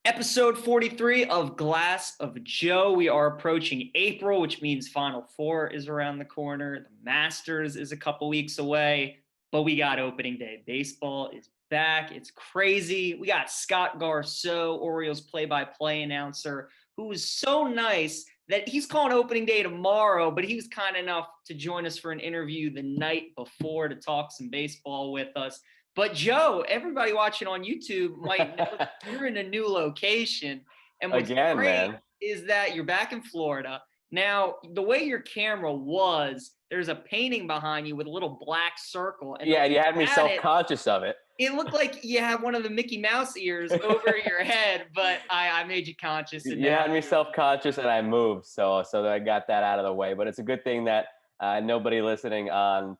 Episode 43 of Glass of Joe. We are approaching April, which means Final Four is around the corner. The Masters is a couple weeks away, but we got opening day. Baseball is back. It's crazy. We got Scott Garceau, Orioles play-by-play announcer, who was so nice that he's calling opening day tomorrow, but he was kind enough to join us for an interview the night before to talk some baseball with us. But Joe, everybody watching on YouTube might know that you're in a new location. And what's great is that you're back in Florida. Now, the way your camera was, there's a painting behind you with a little black circle. And yeah, you had me self-conscious of it. It looked like you had one of the Mickey Mouse ears over your head, but I made you conscious. And you had me self-conscious and I moved, so that I got that out of the way. But it's a good thing that nobody listening on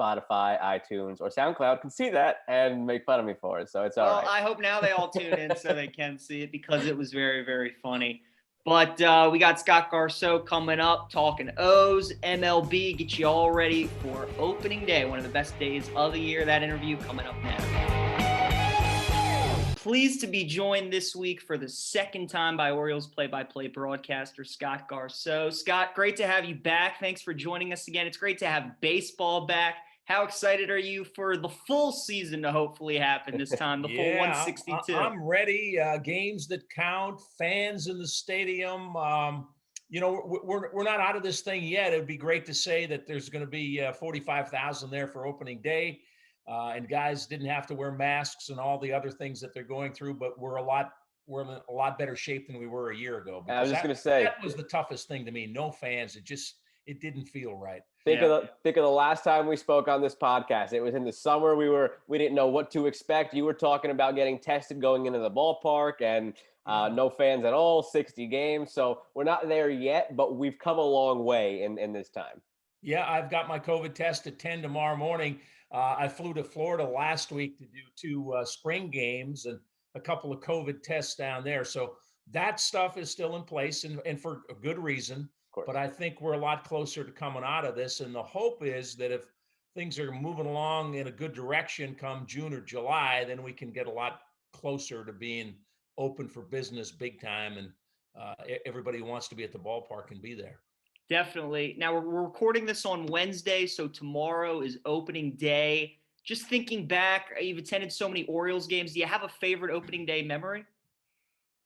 Spotify, iTunes, or SoundCloud can see that and make fun of me for it. So it's all right. I hope now they all tune in so they can see it because it was very, very funny. But we got Scott Garceau coming up, talking O's, MLB, get you all ready for opening day, one of the best days of the year. That interview coming up now. Pleased to be joined this week for the second time by Orioles play-by-play broadcaster Scott Garceau. Scott, great to have you back. Thanks for joining us again. It's great to have baseball back. How excited are you for the full season to hopefully happen this time, the full 162? I'm ready. Games that count, fans in the stadium. We're not out of this thing yet. It would be great to say that there's going to be 45,000 there for opening day. And guys didn't have to wear masks and all the other things that they're going through, but we're in a lot better shape than we were a year ago. I was just going to say that was the toughest thing to me. No fans. It didn't feel right. Think of the last time we spoke on this podcast. It was in the summer. We didn't know what to expect. You were talking about getting tested going into the ballpark and no fans at all, 60 games. So we're not there yet, but we've come a long way in this time. Yeah, I've got my COVID test at 10 tomorrow morning. I flew to Florida last week to do 2 spring games and a couple of COVID tests down there. So that stuff is still in place and for a good reason. But I think we're a lot closer to coming out of this. And the hope is that if things are moving along in a good direction come June or July, then we can get a lot closer to being open for business big time. And everybody who wants to be at the ballpark can be there. Definitely. Now, we're recording this on Wednesday, so tomorrow is opening day. Just thinking back, you've attended so many Orioles games. Do you have a favorite opening day memory?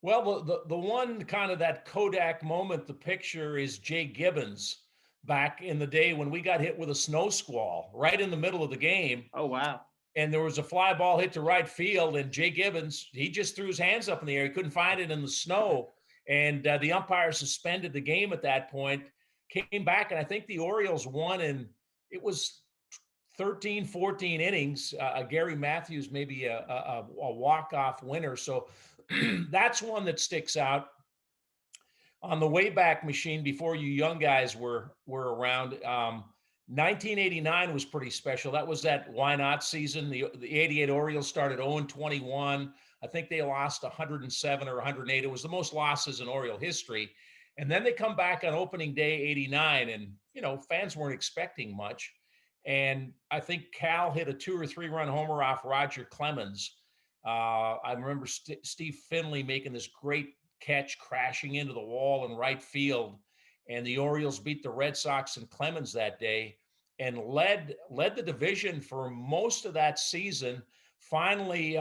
Well, the one kind of that Kodak moment, the picture is Jay Gibbons back in the day when we got hit with a snow squall right in the middle of the game. Oh, wow. And there was a fly ball hit to right field, and Jay Gibbons, he just threw his hands up in the air. He couldn't find it in the snow. And the umpire suspended the game at that point. Came back, and I think the Orioles won, and it was 13, 14 innings. Gary Matthews, maybe a walk-off winner. So that's one that sticks out. On the Wayback Machine, before you young guys were around, 1989 was pretty special. That was that why not season. The 88 Orioles started 0-21. I think they lost 107 or 108. It was the most losses in Oriole history. And then they come back on opening day 89 and, fans weren't expecting much. And I think Cal hit a 2 or 3 run homer off Roger Clemens. I remember Steve Finley making this great catch crashing into the wall in right field. And the Orioles beat the Red Sox and Clemens that day and led the division for most of that season. Finally,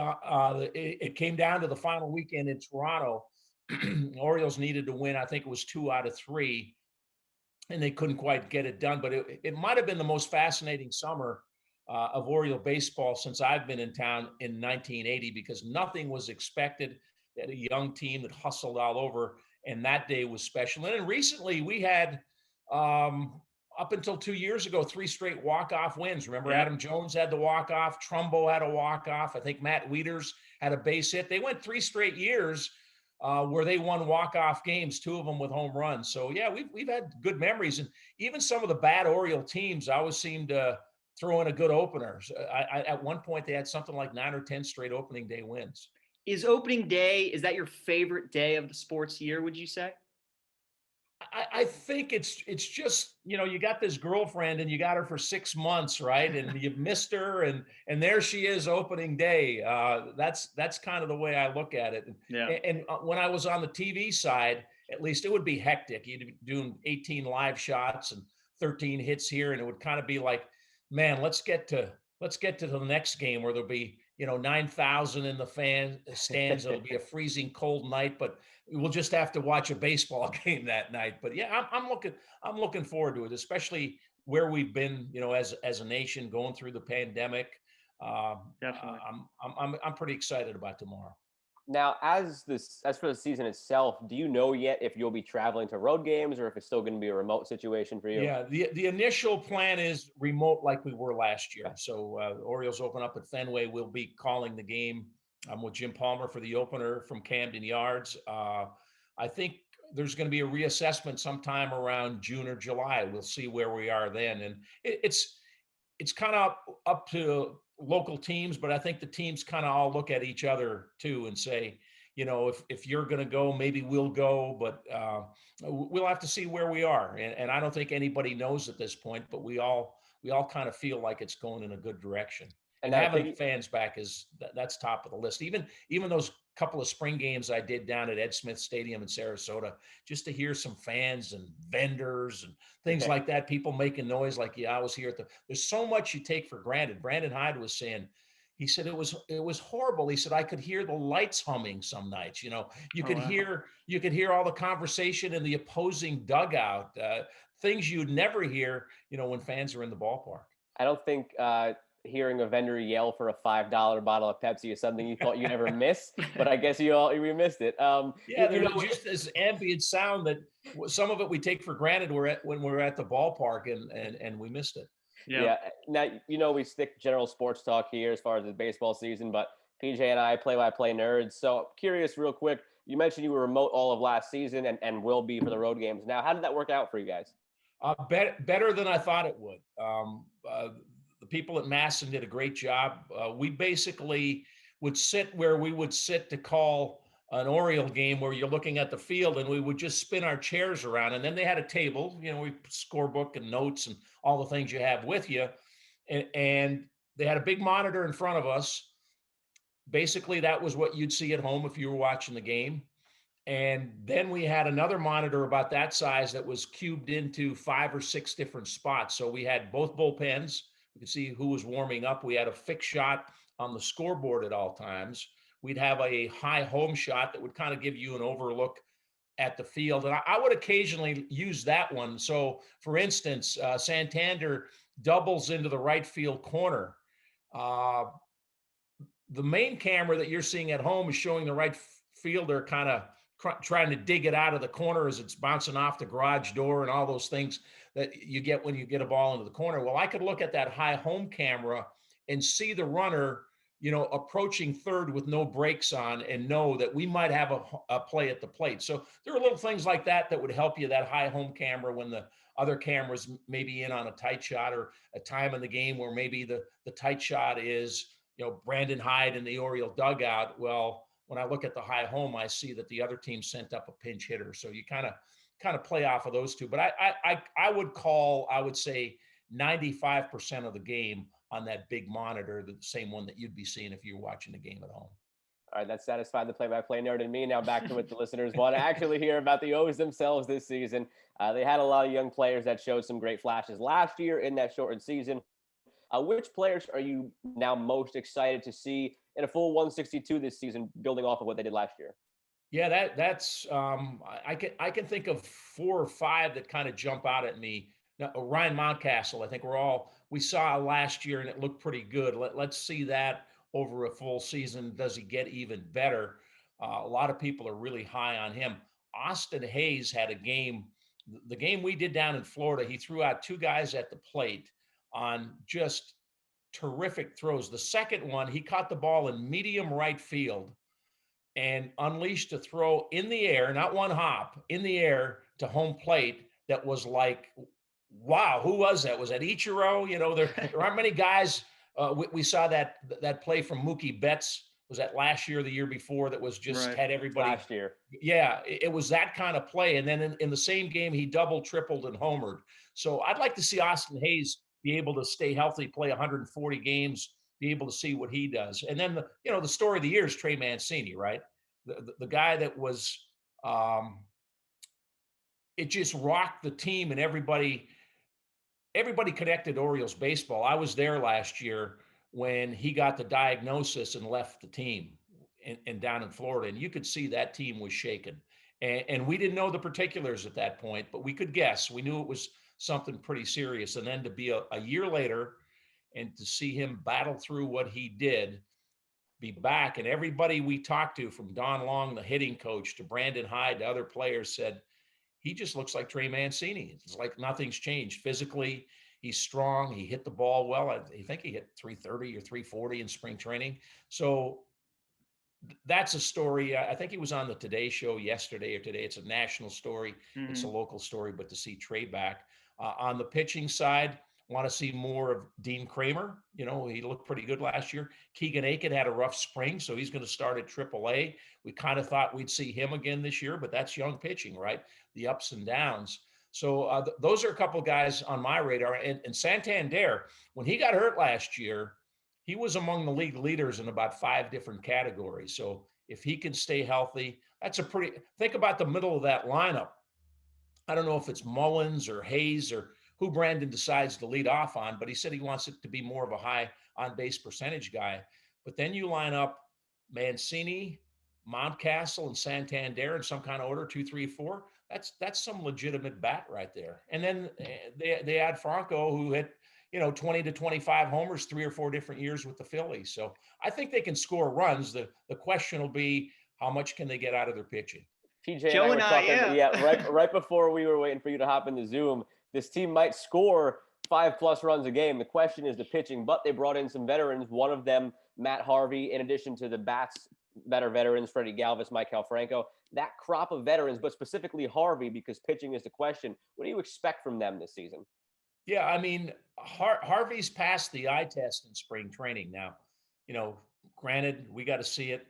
it came down to the final weekend in Toronto. Orioles needed to win. I think it was 2 out of 3, and they couldn't quite get it done. But it might have been the most fascinating summer of Oriole baseball since I've been in town in 1980 because nothing was expected. They had a young team that hustled all over, and that day was special. And then recently we had, up until 2 years ago, 3 straight walk-off wins. Remember, Adam Jones had the walk-off, Trumbo had a walk-off. I think Matt Wieters had a base hit. They went 3 straight years where they won walk-off games, 2 of them with home runs. So, yeah, we've had good memories. And even some of the bad Oriole teams always seemed to throw in a good opener. At one point, they had something like 9 or 10 straight opening day wins. Is opening day, is that your favorite day of the sports year, would you say? I think it's just, you got this girlfriend and you got her for 6 months, right? And you've missed her, and there she is opening day. That's kind of the way I look at it. Yeah. And when I was on the TV side, at least it would be hectic. You'd be doing 18 live shots and 13 hits here, and it would kind of be like, man, let's get to the next game where there'll be 9,000 in the fan stands. It'll be a freezing cold night, but we'll just have to watch a baseball game that night. But yeah, I'm looking forward to it, especially where we've been, as a nation going through the pandemic. Definitely. I'm pretty excited about tomorrow. Now, as for the season itself, do you know yet if you'll be traveling to road games or if it's still going to be a remote situation for you? Yeah, the initial plan is remote like we were last year. So the Orioles open up at Fenway. We'll be calling the game. I'm with Jim Palmer for the opener from Camden Yards. I think there's going to be a reassessment sometime around June or July. We'll see where we are then. And it's kind of up to local teams, but I think the teams kind of all look at each other too and say, if you're going to go, maybe we'll go, but we'll have to see where we are. And I don't think anybody knows at this point, but we all kind of feel like it's going in a good direction. And having fans back that's top of the list. Even those couple of spring games I did down at Ed Smith Stadium in Sarasota, just to hear some fans and vendors and things like that, people making noise like, yeah, I was here there's so much you take for granted. Brandon Hyde was saying, he said it was horrible. He said I could hear the lights humming some nights. You could hear all the conversation in the opposing dugout, things you'd never hear, when fans are in the ballpark. I don't think hearing a vendor yell for a $5 bottle of Pepsi is something you thought you'd ever miss, but I guess we missed it. Yeah, there's just this ambient sound that some of it we take for granted when we're at the ballpark, and we missed it. Yeah. Now, we stick general sports talk here as far as the baseball season, but PJ and I play-by-play nerds. So curious real quick, you mentioned you were remote all of last season and will be for the road games. Now, how did that work out for you guys? Better than I thought it would. The people at Masson did a great job. We basically would sit where we would sit to call an Oriole game where you're looking at the field, and we would just spin our chairs around. And then they had a table, we scorebook and notes and all the things you have with you. And they had a big monitor in front of us. Basically, that was what you'd see at home if you were watching the game. And then we had another monitor about that size that was cubed into 5 or 6 different spots. So we had both bullpens. We could see who was warming up. We had a fixed shot on the scoreboard at all times. We'd have a high home shot that would kind of give you an overlook at the field. And I would occasionally use that one. So, for instance, Santander doubles into the right field corner. The main camera that you're seeing at home is showing the right fielder kind of trying to dig it out of the corner as it's bouncing off the garage door and all those things that you get when you get a ball into the corner. Well, I could look at that high home camera and see the runner, approaching third with no brakes on, and know that we might have a play at the plate. So there are little things like that would help you, that high home camera, when the other cameras may be in on a tight shot or a time in the game where maybe the tight shot is, Brandon Hyde in the Oriole dugout. Well, when I look at the high home, I see that the other team sent up a pinch hitter. So you kind of play off of those two. But I would say 95% of the game on that big monitor, the same one that you'd be seeing if you were watching the game at home. All right, that satisfied the play-by-play nerd in me. Now back to what the listeners want to actually hear about the O's themselves this season. They had a lot of young players that showed some great flashes last year in that shortened season. Which players are you now most excited to see in a full 162 this season, building off of what they did last year? Yeah, that's I can think of 4 or 5 that kind of jump out at me. Now, Ryan Mountcastle, I think we saw last year and it looked pretty good. Let's see that over a full season. Does he get even better? A lot of people are really high on him. Austin Hayes had a game, the game we did down in Florida. He threw out 2 guys at the plate on just terrific throws. The second one, he caught the ball in medium right field and unleashed a throw in the air, not one hop, in the air to home plate that was like, wow, who was that? Was that Ichiro? There aren't many guys. We saw that play from Mookie Betts was that last year or the year before that was just Right. had everybody. Last year. Yeah, it was that kind of play. And then in the same game, he doubled, tripled, and homered. So I'd like to see Austin Hayes be able to stay healthy, play 140 games, be able to see what he does. And then the story of the year is Trey Mancini, right? The guy that was um, it just rocked the team, and everybody connected Orioles baseball. I was there last year when he got the diagnosis and left the team and down in Florida, and you could see that team was shaken. And we didn't know the particulars at that point, but we could guess. We knew it was something pretty serious. And then to be a year later and to see him battle through what he did, be back, and everybody we talked to, from Don Long, the hitting coach, to Brandon Hyde, to other players, said, he just looks like Trey Mancini. It's like nothing's changed physically. He's strong. He hit the ball well. I think he hit 330 or 340 in spring training. So that's a story. I think he was on the Today Show yesterday or today. It's a national story. It's a local story, but to see Trey back on the pitching side, want to see more of Dean Kramer. He looked pretty good last year. Keegan Aiken had a rough spring, so he's going to start at AAA. We kind of thought we'd see him again this year, but that's young pitching, right? The ups and downs. So those are a couple of guys on my radar. And Santander, when he got hurt last year, he was among the league leaders in about 5 different categories. So if he can stay healthy, think about the middle of that lineup. I don't know if it's Mullins or Hayes or who Brandon decides to lead off on, but he said he wants it to be more of a high on-base percentage guy. But then you line up Mancini, Mountcastle, and Santander in some kind of order, 2, 3, 4. That's some legitimate bat right there. And then they add Franco, who hit 20 to 25 homers 3 or 4 different years with the Phillies. So I think they can score runs. The question will be, how much can they get out of their pitching? TJ Joe and I were talking, yeah. right before we were waiting for you to hop in the Zoom. This team might score 5+ runs a game. The question is the pitching, but they brought in some veterans. One of them, Matt Harvey, in addition to the bats, better veterans, Freddie Galvis, Maikel Franco. That crop of veterans, but specifically Harvey, because pitching is the question. What do you expect from them this season? Yeah, I mean, Harvey's passed the eye test in spring training now. Granted, we got to see it.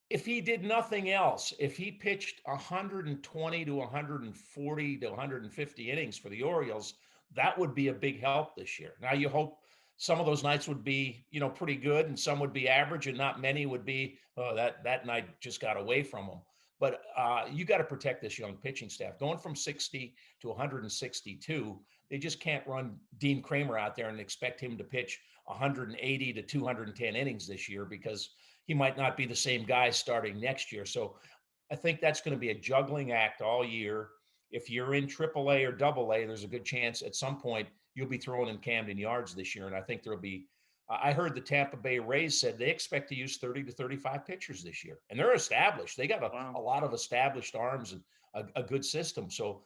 If he did nothing else, if he pitched 120 to 140 to 150 innings for the Orioles, that would be a big help this year. Now, you hope some of those nights would be, pretty good, and some would be average, and not many would be, that night just got away from them. But you got to protect this young pitching staff. Going from 60 to 162, they just can't run Dean Kramer out there and expect him to pitch 180 to 210 innings this year, because he might not be the same guy starting next year. So I think that's going to be a juggling act all year. If you're in AAA or AA, there's a good chance at some point you'll be throwing in Camden Yards this year. And I think there'll be, I heard the Tampa Bay Rays said they expect to use 30 to 35 pitchers this year. And they're established. They got a lot of established arms and a good system. So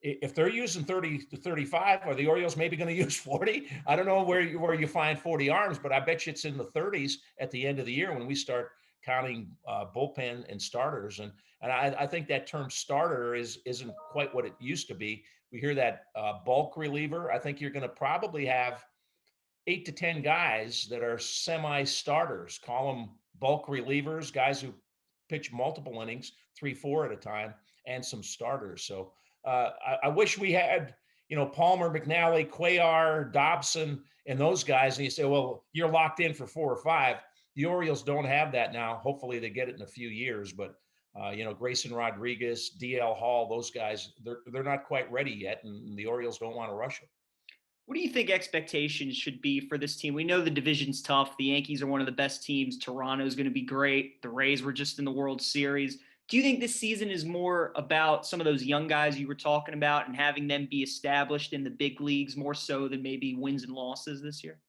if they're using 30 to 35, are the Orioles maybe going to use 40? I don't know where you find 40 arms, but I bet you it's in the 30s at the end of the year when we start counting bullpen and starters. And I think that term starter isn't quite what it used to be. We hear that bulk reliever. I think you're going to probably have 8 to 10 guys that are semi-starters. Call them bulk relievers, guys who pitch multiple innings, 3, 4 at a time, and some starters. So I wish we had, Palmer, McNally, Cuellar, Dobson, and those guys. And you say, well, you're locked in for 4 or 5. The Orioles don't have that now. Hopefully they get it in a few years. But, Grayson Rodriguez, DL Hall, those guys, they're not quite ready yet. And the Orioles don't want to rush them. What do you think expectations should be for this team? We know the division's tough. The Yankees are one of the best teams. Toronto's going to be great. The Rays were just in the World Series. Do you think this season is more about some of those young guys you were talking about and having them be established in the big leagues more so than maybe wins and losses this year?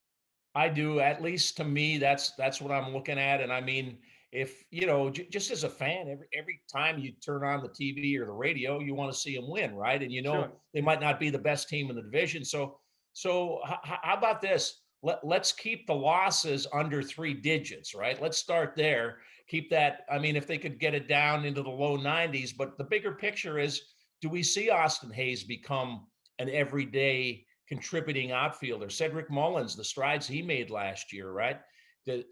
I do. At least to me, that's what I'm looking at. And I mean, if, just as a fan, every time you turn on the TV or the radio, you want to see them win, right? And Sure. They might not be the best team in the division. So how about this? Let's keep the losses under 3 digits, right? Let's start there. Keep that. I mean, if they could get it down into the low 90s, but the bigger picture is, do we see Austin Hayes become an everyday contributing outfielder? Cedric Mullins, the strides he made last year, right?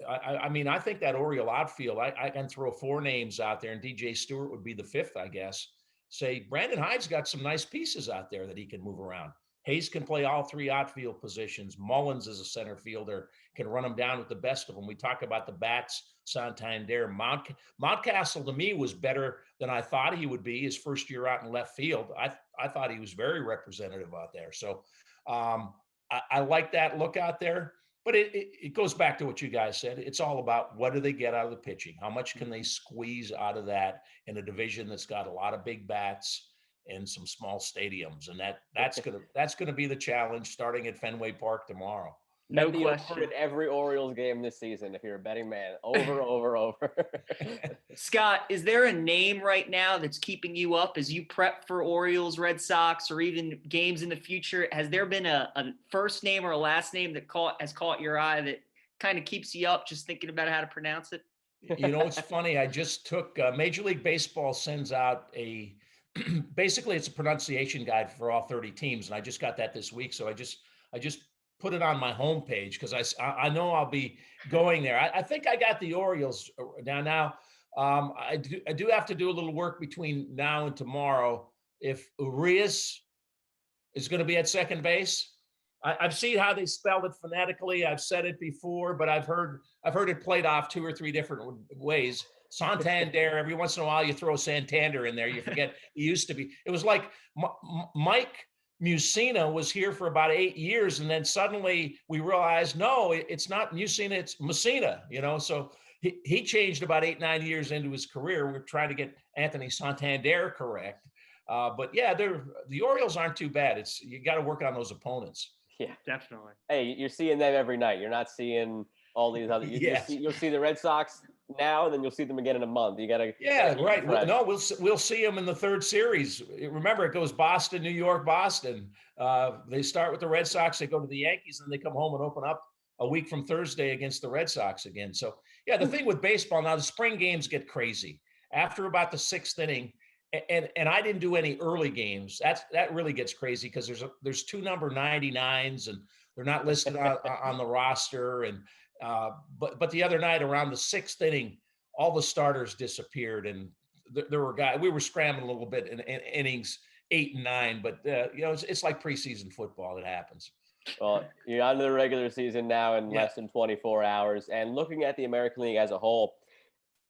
I mean, I think that Oriole outfield, I can throw 4 names out there, and DJ Stewart would be the 5th, I guess. Say Brandon Hyde's got some nice pieces out there that he can move around. Hayes can play all 3 outfield positions. Mullins is a center fielder, can run them down with the best of them. We talk about the bats, Santander. Mountcastle, to me, was better than I thought he would be his first year out in left field. I thought he was very representative out there. So I like that look out there. But it goes back to what you guys said. It's all about what do they get out of the pitching? How much can they squeeze out of that in a division that's got a lot of big bats and some small stadiums? And that's gonna be the challenge starting at Fenway Park tomorrow. No Bet the over question. at every Orioles game this season if you're a betting man. Over. Scott, is there a name right now that's keeping you up as you prep for Orioles, Red Sox, or even games in the future? Has there been a first name or a last name that has caught your eye that kind of keeps you up just thinking about how to pronounce it? You know, it's funny. I just took Major League Baseball sends out a basically it's a pronunciation guide for all 30 teams, and I just got that this week. So I just put it on my homepage because I know I'll be going there. I think I got the Orioles down now. I do have to do a little work between now and tomorrow. If Urias is going to be at second base, I've seen how they spelled it phonetically. I've said it before, but I've heard it played off 2 or 3 different ways. Santander. Every once in a while, you throw Santander in there. You forget it used to be. It was like Mike Mussina was here for about 8 years, and then suddenly we realized, no, it's not Mussina, it's Messina, you know. So he changed about 8-9 years into his career. We're trying to get Anthony Santander correct. But yeah, the Orioles aren't too bad. You got to work on those opponents. Yeah, Definitely. Hey, you're seeing them every night. You're not seeing all these other. Yes. You'll see the Red Sox now, and then you'll see them again in a month. You gotta. Yeah, keep right. fresh. No, we'll see them in the 3rd series. Remember, it goes Boston, New York, Boston. They start with the Red Sox. They go to the Yankees, and they come home and open up a week from Thursday against the Red Sox again. So yeah, the thing with baseball now, the spring games get crazy after about the 6th inning. And I didn't do any early games. That really gets crazy because there's 2 number 99s and they're not listed on the roster. And but the other night around the 6th inning, all the starters disappeared, and there were guys. We were scrambling a little bit in innings 8 and 9, but you know it's like preseason football. It happens. Well, you're on to the regular season now in less than 24 hours, and looking at the American League as a whole,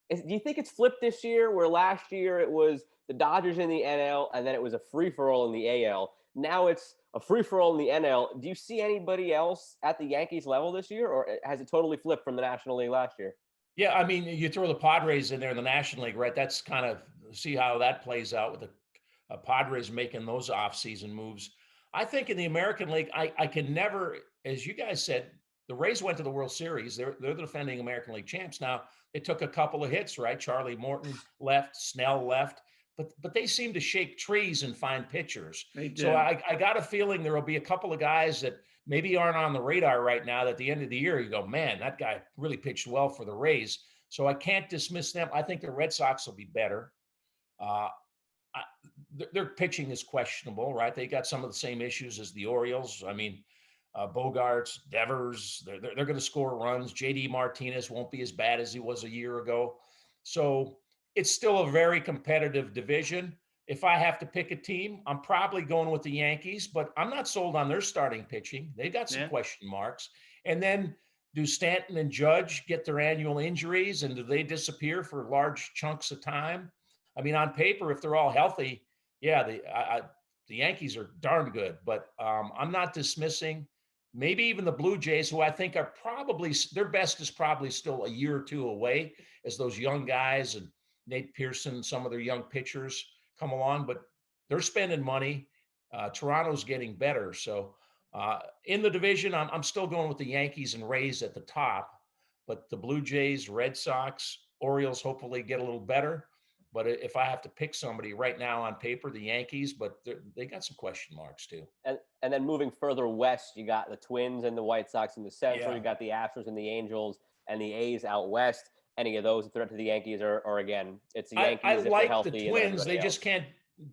do you think it's flipped this year? Where last year it was the Dodgers in the NL, and then it was a free-for-all in the AL. Now it's a free-for-all in the NL. Do you see anybody else at the Yankees level this year, or has it totally flipped from the National League last year? Yeah, I mean, you throw the Padres in there in the National League, right? That's kind of see how that plays out with the Padres making those off-season moves. I think in the American League, I can never, as you guys said, the Rays went to the World Series. They're the defending American League champs now. It took a couple of hits, right? Charlie Morton left, Snell left. But they seem to shake trees and find pitchers. So I got a feeling there will be a couple of guys that maybe aren't on the radar right now that at the end of the year you go, man, that guy really pitched well for the Rays. So I can't dismiss them. I think the Red Sox will be better. Their pitching is questionable, right? They got some of the same issues as the Orioles. I mean, Bogarts, Devers, they're going to score runs. JD Martinez won't be as bad as he was a year ago. So it's still a very competitive division. If I have to pick a team, I'm probably going with the Yankees, but I'm not sold on their starting pitching. They've got some question marks. And then do Stanton and Judge get their annual injuries, and do they disappear for large chunks of time? I mean, on paper, if they're all healthy, yeah, the Yankees are darn good, but I'm not dismissing maybe even the Blue Jays, who I think are probably their best is probably still a year or 2 away as those young guys and Nate Pearson, some of their young pitchers come along, but they're spending money. Toronto's getting better. So in the division, I'm still going with the Yankees and Rays at the top, but the Blue Jays, Red Sox, Orioles hopefully get a little better. But if I have to pick somebody right now on paper, the Yankees, but they got some question marks too. And then moving further west, you got the Twins and the White Sox in the Central. Yeah. You got the Astros and the Angels and the A's out west. Any of those a threat to the Yankees, or again, it's the Yankees. I if like they're healthy the Twins. They else. just can't.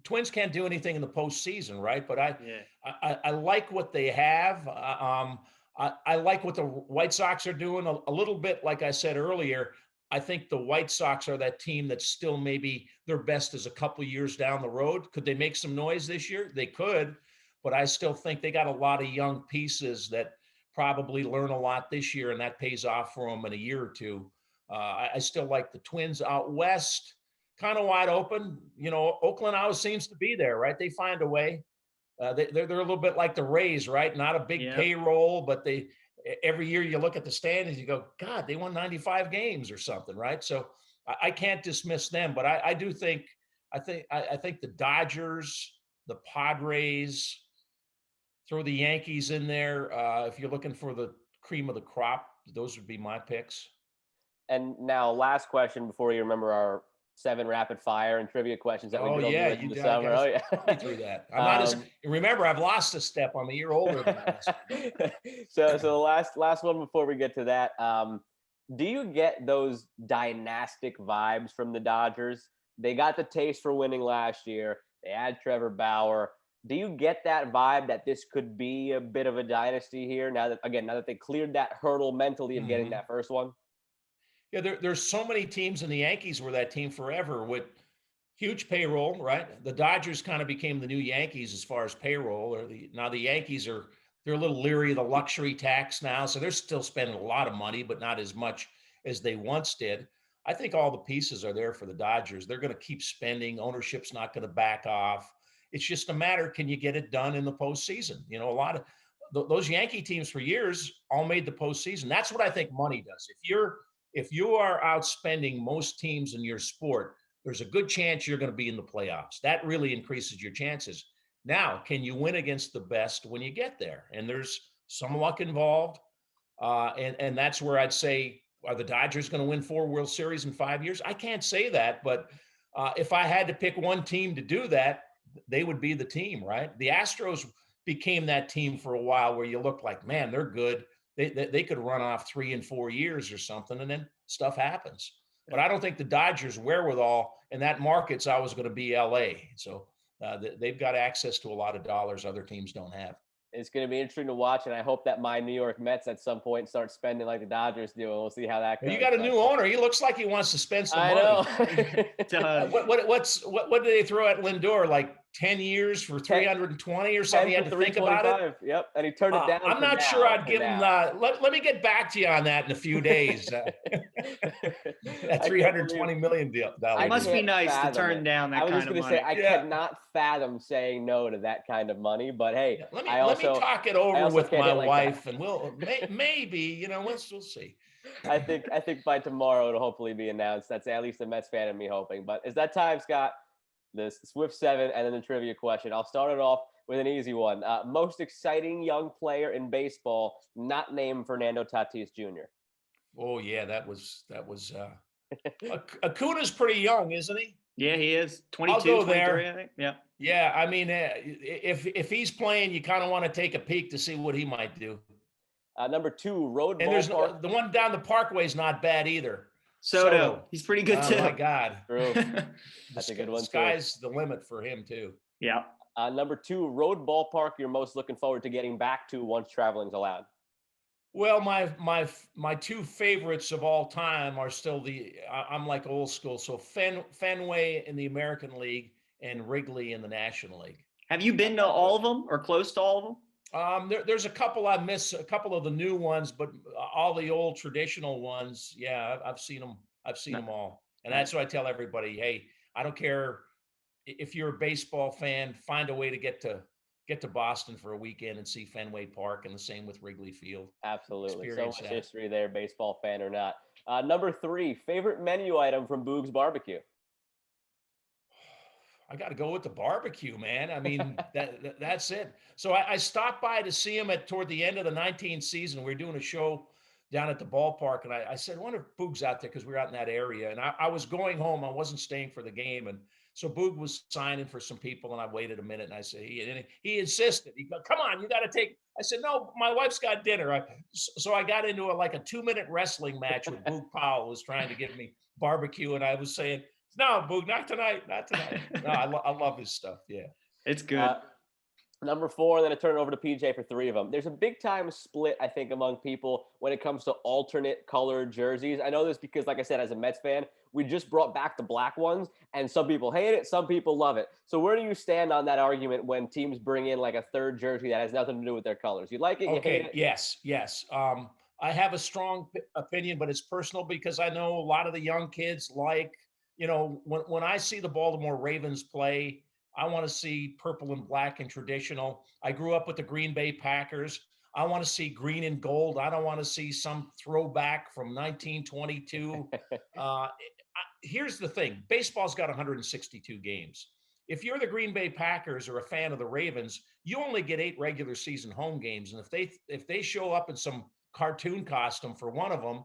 Twins can't do anything in the postseason, right? But I like what they have. I like what the White Sox are doing a little bit. Like I said earlier, I think the White Sox are that team that's still maybe their best is a couple years down the road. Could they make some noise this year? They could, but I still think they got a lot of young pieces that probably learn a lot this year, and that pays off for them in a year or two. I still like the Twins out west, kind of wide open. You know, Oakland always seems to be there, right? They find a way. They're a little bit like the Rays, right? Not a big payroll, but every year you look at the standings, you go, God, they won 95 games or something, right? So I can't dismiss them, but I do think I think the Dodgers, the Padres, throw the Yankees in there. If you're looking for the cream of the crop, those would be my picks. And now, last question before we remember our 7 rapid fire and trivia questions that we did over in the summer. Oh yeah, me through that. I'm not as. Remember, I've lost a step. I'm a year older than that. So the last one before we get to that. Do you get those dynastic vibes from the Dodgers? They got the taste for winning last year. They had Trevor Bauer. Do you get that vibe that this could be a bit of a dynasty here now that they cleared that hurdle mentally of getting that first one? Yeah, there's so many teams, and the Yankees were that team forever with huge payroll, right? The Dodgers kind of became the new Yankees as far as payroll. Now the Yankees they're a little leery of the luxury tax now, so they're still spending a lot of money, but not as much as they once did. I think all the pieces are there for the Dodgers. They're going to keep spending. Ownership's not going to back off. It's just a matter, can you get it done in the postseason? You know, a lot of those Yankee teams for years all made the postseason. That's what I think money does. If you are outspending most teams in your sport, there's a good chance you're going to be in the playoffs. That really increases your chances. Now, can you win against the best when you get there? And there's some luck involved. And that's where I'd say, are the Dodgers going to win 4 World Series in 5 years? I can't say that, but if I had to pick one team to do that, they would be the team, right? The Astros became that team for a while where you looked like, man, they're good. They could run off 3 and 4 years or something, and then stuff happens. But I don't think the Dodgers wherewithal, and that market's always going to be LA. So they've got access to a lot of dollars other teams don't have. It's going to be interesting to watch, and I hope that my New York Mets at some point start spending like the Dodgers do, and we'll see how that goes. You got a new owner. He looks like he wants to spend some money. I know. What did they throw at Lindor? Like 10 years for 320 or something? You had to think about it. Yep, and he turned it down. I'm not sure I'd give him. Let me get back to you on that in a few days. That $320 million deal. It must be nice to turn down that kind of money. I was just going to say, I cannot fathom saying no to that kind of money. But hey, let me talk it over with my wife, and we'll maybe we'll see. I think by tomorrow it'll hopefully be announced. That's at least the Mets fan and me hoping. But is that time, Scott? The Swift 7 and then the trivia question. I'll start it off with an easy one. Most exciting young player in baseball not named Fernando Tatis Jr. Oh yeah, that was Acuna's pretty young, isn't he? Yeah, he is. 22, 23, I think. Yeah. Yeah, I mean, if he's playing, you kind of want to take a peek to see what he might do. Number 2, road and ballpark. The one down the Parkway is not bad either. Soto. He's pretty good too. Oh my God. True. That's a good one. Sky's the limit for him too. Yeah. Number 2, road ballpark you're most looking forward to getting back to once traveling's allowed. Well, my 2 favorites of all time are still I'm like old school. So Fenway in the American League and Wrigley in the National League. Have you been to all of them or close to all of them? There's a couple I miss, a couple of the new ones, but all the old traditional ones, yeah, I've seen them. I've seen them all, and that's what I tell everybody. Hey, I don't care if you're a baseball fan, find a way to get to Boston for a weekend and see Fenway Park, and the same with Wrigley Field. Absolutely, so much history there, baseball fan or not. Number 3, favorite menu item from Boog's Barbecue. I got to go with the barbecue, man. I mean, that's it. So I stopped by to see him toward the end of the 19th season. We were doing a show down at the ballpark, and I said, I wonder if Boog's out there, because we were out in that area. And I was going home. I wasn't staying for the game. And so Boog was signing for some people, and I waited a minute, and I said, he insisted. He goes, come on, you got to take. I said, no, my wife's got dinner. So I got into a 2-minute wrestling match with Boog Powell, who was trying to give me barbecue, and I was saying, no, Boog, not tonight, not tonight. No, I love his stuff. Yeah, it's good. Number 4, and then I turn it over to PJ for 3 of them. There's a big time split, I think, among people when it comes to alternate colored jerseys. I know this because, like I said, as a Mets fan, we just brought back the black ones, and some people hate it, some people love it. So where do you stand on that argument when teams bring in like a third jersey that has nothing to do with their colors? You like it? You hate it? Yes. I have a strong opinion, but it's personal because I know a lot of the young kids like, when I see the Baltimore Ravens play, I want to see purple and black and traditional. I grew up with the Green Bay Packers. I want to see green and gold. I don't want to see some throwback from 1922. Here's the thing. Baseball's got 162 games. If you're the Green Bay Packers or a fan of the Ravens, you only get 8 regular season home games. And if they show up in some cartoon costume for one of them,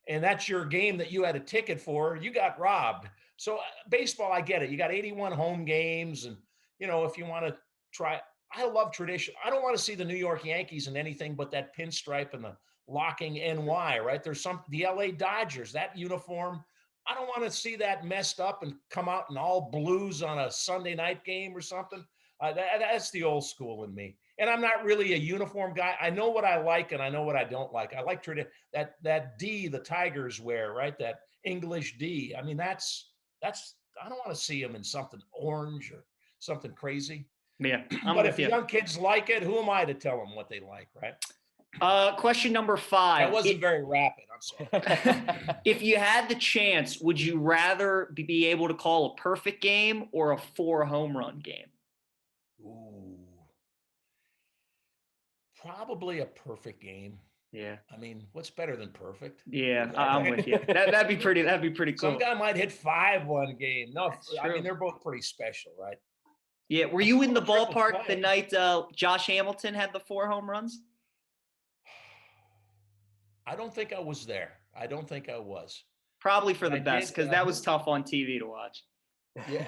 and that's your game that you had a ticket for, you got robbed. So baseball, I get it. You got 81 home games, and if you want to try, I love tradition. I don't want to see the New York Yankees in anything but that pinstripe and the locking NY. Right? There's the LA Dodgers, that uniform. I don't want to see that messed up and come out in all blues on a Sunday night game or something. That's the old school in me. And I'm not really a uniform guy. I know what I like and I know what I don't like. I like that D the Tigers wear, right? That English D. I mean, that's I don't want to see them in something orange or something crazy. Yeah, but if young kids like it, who am I to tell them what they like, right? Question number 5. That wasn't very rapid. I'm sorry. If you had the chance, would you rather be able to call a perfect game or a 4 home run game? Ooh, probably a perfect game. Yeah. I mean, what's better than perfect? Yeah, I'm with you. That'd be pretty cool. Some guy might hit 5 one game. No, That's I true. mean, they're both pretty special, right? Yeah. Were you in the Triple ballpark the play. night Josh Hamilton had the 4 home runs? I don't think I was there. I don't think I was. Probably for But the I best, did, because that was tough on TV to watch. Yeah.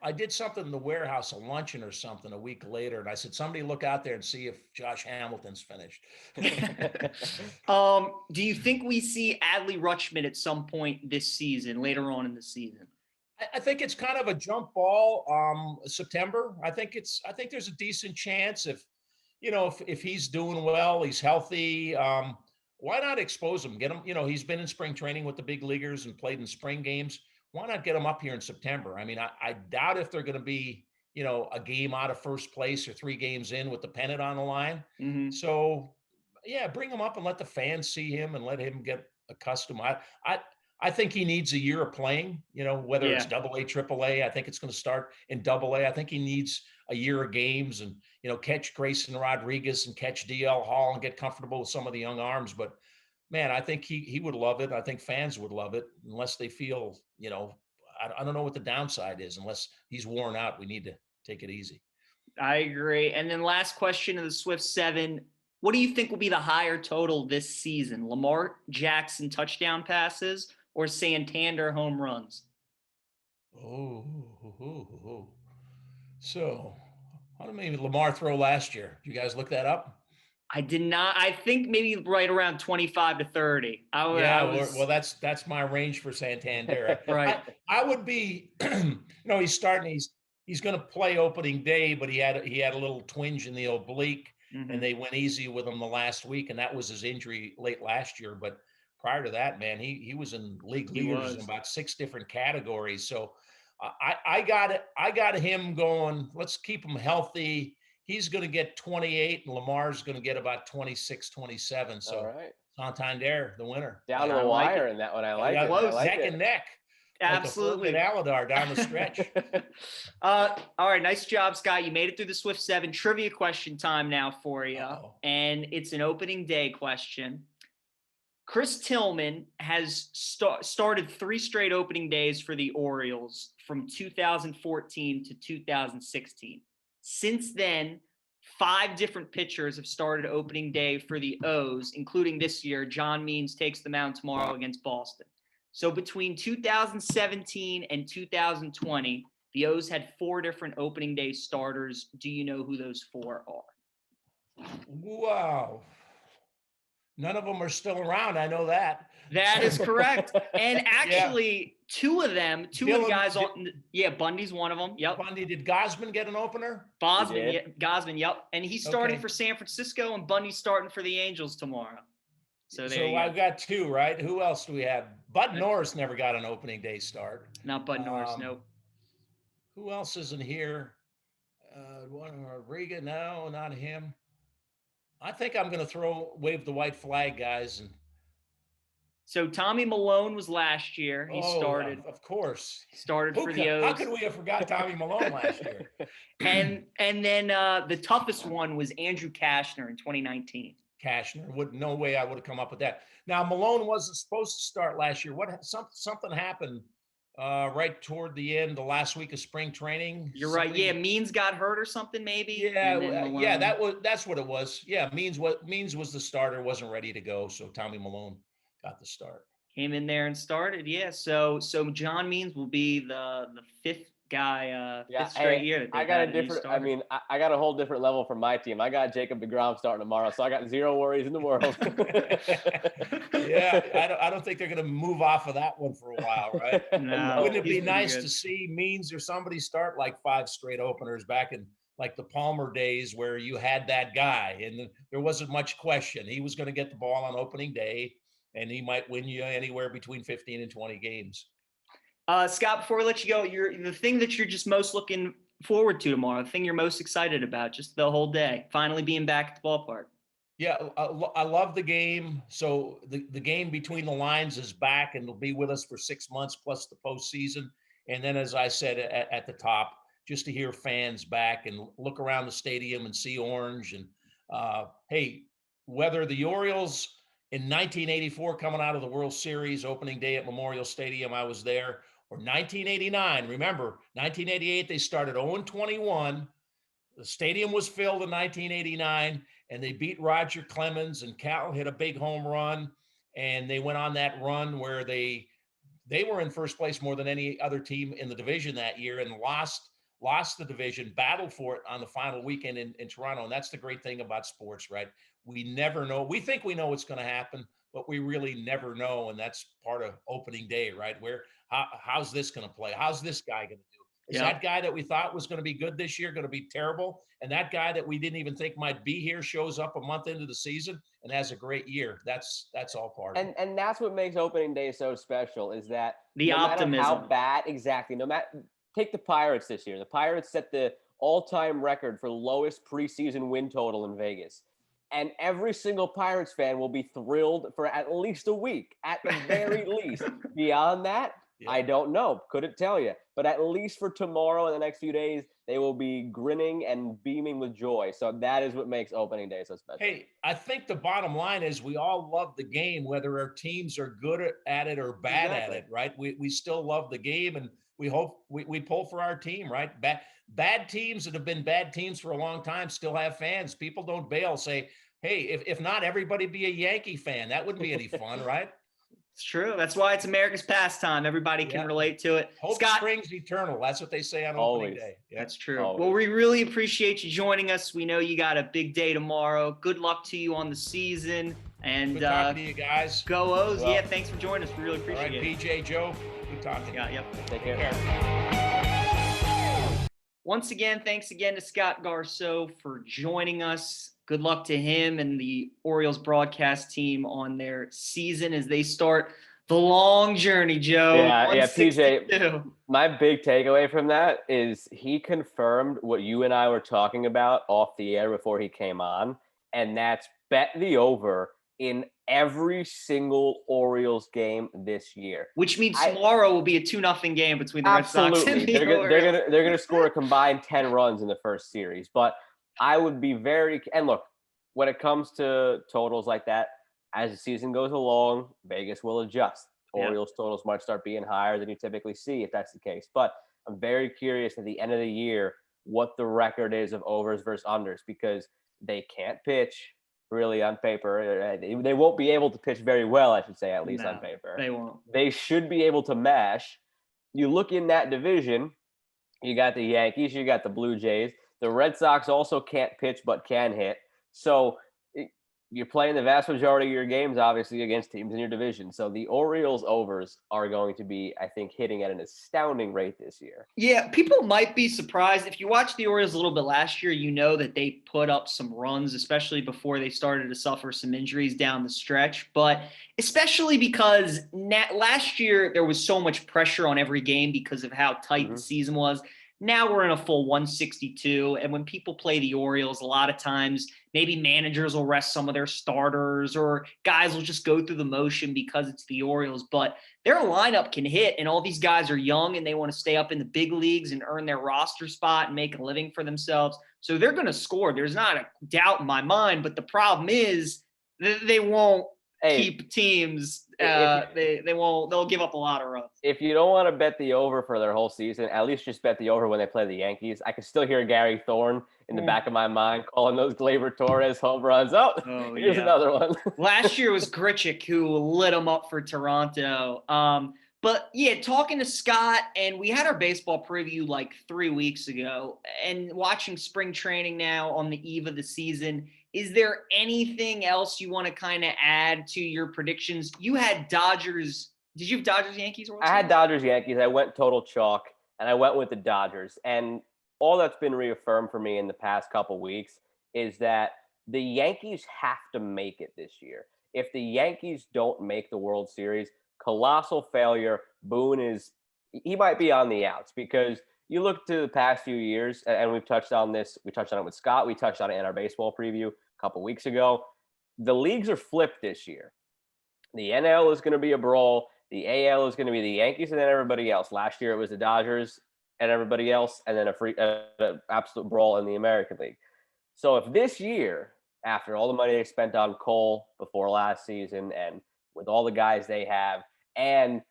I did something in the warehouse, a luncheon or something, a week later, and I said, somebody look out there and see if Josh Hamilton's finished. Do you think we see Adley Rutschman at some point this season, later on in the season? I think it's kind of a jump ball. September. I think there's a decent chance if he's doing well, he's healthy. Why not expose him? Get him. He's been in spring training with the big leaguers and played in spring games. Why not get him up here in September? I mean, I doubt if they're going to be, a game out of first place or 3 games in with the pennant on the line. Mm-hmm. So, yeah, bring him up and let the fans see him and let him get accustomed. I think he needs a year of playing, whether it's AA, AAA. I think it's going to start in AA. I think he needs a year of games and, catch Grayson Rodriguez and catch DL Hall and get comfortable with some of the young arms. But man, I think he would love it. I think fans would love it unless they feel, I don't know what the downside is. Unless he's worn out, we need to take it easy. I agree. And then last question of the Swift 7. What do you think will be the higher total this season? Lamar Jackson touchdown passes or Santander home runs? So how did maybe Lamar throw last year? Did you guys look that up? I did not. I think maybe right around 25 to 30. Well, that's my range for Santander. Right. I would be, he's starting. He's going to play opening day, but he had a little twinge in the oblique, and they went easy with him the last week, and that was his injury late last year. But prior to that, man, he was in league leaders in about 6 different categories. So I got him going. Let's keep him healthy. He's going to get 28, and Lamar's going to get about 26, 27. So, all right. Santander, the winner. Down to the wire in that one. I like it. Neck and neck. Absolutely. Like Aladar down the stretch. All right. Nice job, Scott. You made it through the Swift 7. Trivia question time now for you. Uh-oh. And it's an opening day question. Chris Tillman has started 3 straight opening days for the Orioles from 2014 to 2016. Since then, 5 different pitchers have started opening day for the O's, including this year. John Means takes the mound tomorrow against Boston. So between 2017 and 2020, the O's had 4 different opening day starters. Do you know who those 4 are? Wow. None of them are still around. I know that. That is correct. And Yeah. actually, two of the Dylan- guys on, Bundy's one of them. Yep. Bundy, did Gosman get an opener? Gosman, yep. And he's starting Okay. for San Francisco, and Bundy's starting for the Angels tomorrow. So there you go. I've got two, right? Who else do we have? Bud Norris never got an opening day start. Not Bud Norris, nope. Who else isn't here? Rodriguez, no, not him. I think I'm going to wave the white flag, guys. And so Tommy Malone was last year. He started. Of course. Started for the O's. How could we have forgot Tommy Malone last year? and then the toughest one was Andrew Kashner in 2019. Kashner, no way I would have come up with that. Now Malone wasn't supposed to start last year. Something happened right toward the end, the last week of spring training. You're right. Yeah, Means got hurt or something, maybe. Yeah, that's what it was. Yeah, Means was the starter, wasn't ready to go, so Tommy Malone got the start. Came in there and started. Yeah, so John Means will be the fifth guy, fifth straight year. That I got a different. I mean, I got a whole different level from my team. I got Jacob deGrom starting tomorrow, so I got zero worries in the world. Yeah, I don't think they're going to move off of that one for a while, right? No, wouldn't it be nice to see Means or somebody start like 5 straight openers back in like the Palmer days where you had that guy and there wasn't much question. He was going to get the ball on opening day and he might win you anywhere between 15 and 20 games. Scott, before we let you go, the thing that you're just most looking forward to tomorrow, the thing you're most excited about, just the whole day, finally being back at the ballpark. Yeah, I love the game. So the game between the lines is back and it'll be with us for 6 months plus the postseason. And then, as I said at the top, just to hear fans back and look around the stadium and see orange. And hey, whether the Orioles in 1984 coming out of the World Series opening day at Memorial Stadium, I was there, or 1989. Remember, 1988, they started 0-21. The stadium was filled in 1989, and they beat Roger Clemens, and Cal hit a big home run, and they went on that run where they were in first place more than any other team in the division that year and lost the division, battled for it on the final weekend in Toronto. And that's the great thing about sports, right? We never know. We think we know what's going to happen, but we really never know. And that's part of opening day, right? How's this going to play? How's this guy going to do? Is that guy that we thought was going to be good this year going to be terrible? And that guy that we didn't even think might be here shows up a month into the season and has a great year. That's all part of it. And that's what makes opening day so special is that the optimism. Matter how bad, exactly. Take the Pirates this year. The Pirates set the all-time record for lowest preseason win total in Vegas. And every single Pirates fan will be thrilled for at least a week, at the very least. Beyond that, I don't know. Couldn't tell you. But at least for tomorrow and the next few days, they will be grinning and beaming with joy. So that is what makes opening day so special. Hey, I think the bottom line is we all love the game, whether our teams are good at it or bad at it, right? We still love the game, and we hope we pull for our team, right? Bad teams that have been bad teams for a long time still have fans. People don't bail, say, hey, if not, everybody be a Yankee fan. That wouldn't be any fun, right? It's true. That's why it's America's pastime. Everybody can relate to it. Hope springs eternal. That's what they say on opening day. Yeah. That's true. Always. Well, we really appreciate you joining us. We know you got a big day tomorrow. Good luck to you on the season. And good talking to you guys. Go O's. Well, thanks for joining us. We really appreciate it. PJ, Joe, good talking to you. Yep. Take care. Once again, thanks again to Scott Garceau for joining us. Good luck to him and the Orioles broadcast team on their season as they start the long journey, Joe. Yeah, PJ, my big takeaway from that is he confirmed what you and I were talking about off the air before he came on, and that's bet the over in every single Orioles game this year. Which means tomorrow will be a 2-0 game between the Red Sox and the Orioles. They're gonna score a combined 10 runs in the first series, but I would be and look, when it comes to totals like that, as the season goes along, Vegas will adjust. Orioles totals might start being higher than you typically see if that's the case. But I'm very curious at the end of the year what the record is of overs versus unders, because they can't pitch really on paper. They won't be able to pitch very well, I should say, at least on paper. They won't. They should be able to mash. You look in that division, you got the Yankees, you got the Blue Jays. The Red Sox also can't pitch but can hit. So you're playing the vast majority of your games, obviously, against teams in your division. So the Orioles overs are going to be, I think, hitting at an astounding rate this year. Yeah, people might be surprised. If you watched the Orioles a little bit last year, you know that they put up some runs, especially before they started to suffer some injuries down the stretch. But especially because last year there was so much pressure on every game because of how tight the season was. Now we're in a full 162. And when people play the Orioles, a lot of times maybe managers will rest some of their starters or guys will just go through the motion because it's the Orioles. But their lineup can hit, and all these guys are young and they want to stay up in the big leagues and earn their roster spot and make a living for themselves. So they're going to score. There's not a doubt in my mind. But the problem is they won't keep teams. They won't. They'll give up a lot of runs. If you don't want to bet the over for their whole season, at least just bet the over when they play the Yankees. I can still hear Gary Thorne in the back of my mind calling those Gleyber Torres home runs. Here's another one. Last year was Grichuk who lit them up for Toronto. But yeah, talking to Scott, and we had our baseball preview like 3 weeks ago, and watching spring training now on the eve of the season. Is there anything else you want to kind of add to your predictions? You had Dodgers. Did you have Dodgers Yankees? I had Dodgers Yankees. I went total chalk, and I went with the Dodgers. And all that's been reaffirmed for me in the past couple weeks is that the Yankees have to make it this year. If the Yankees don't make the World Series, colossal failure. Boone he might be on the outs, because you look to the past few years, and we've touched on this. We touched on it with Scott. We touched on it in our baseball preview a couple weeks ago. The leagues are flipped this year. The NL is going to be a brawl. The AL is going to be the Yankees and then everybody else. Last year it was the Dodgers and everybody else, and then an absolute brawl in the American League. So if this year, after all the money they spent on Cole before last season, and with all the guys they have, and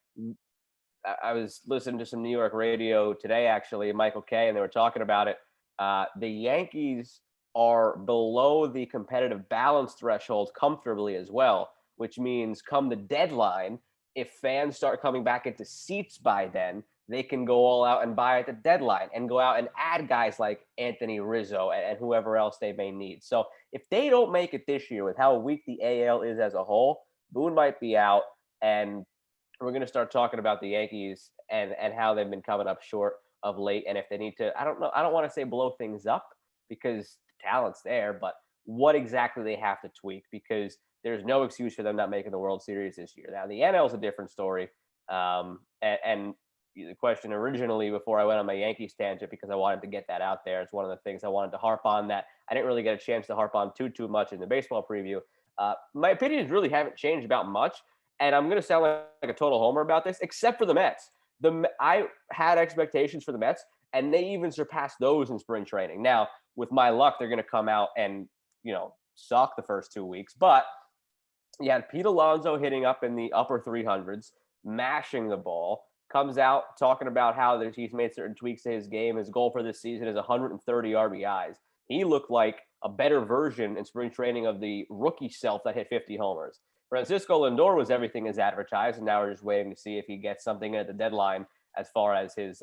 I was listening to some New York radio today, actually, Michael Kay, and they were talking about it. The Yankees are below the competitive balance threshold comfortably as well, which means come the deadline, if fans start coming back into seats by then, they can go all out and buy at the deadline and go out and add guys like Anthony Rizzo and whoever else they may need. So if they don't make it this year with how weak the AL is as a whole, Boone might be out, and we're going to start talking about the Yankees and how they've been coming up short of late. And if they need to, I don't know, I don't want to say blow things up because talent's there, but what exactly they have to tweak, because there's no excuse for them not making the World Series this year. Now, the NL is a different story. And the question originally, before I went on my Yankees tangent, because I wanted to get that out there, it's one of the things I wanted to harp on that I didn't really get a chance to harp on too much in the baseball preview. My opinions really haven't changed about much. And I'm going to sound like a total homer about this, except for the Mets. I had expectations for the Mets, and they even surpassed those in spring training. Now, with my luck, they're going to come out and, suck the first 2 weeks. But you had Pete Alonso hitting up in the upper 300s, mashing the ball, comes out talking about how he's made certain tweaks to his game. His goal for this season is 130 RBIs. He looked like a better version in spring training of the rookie self that hit 50 homers. Francisco Lindor was everything as advertised, and now we're just waiting to see if he gets something at the deadline as far as his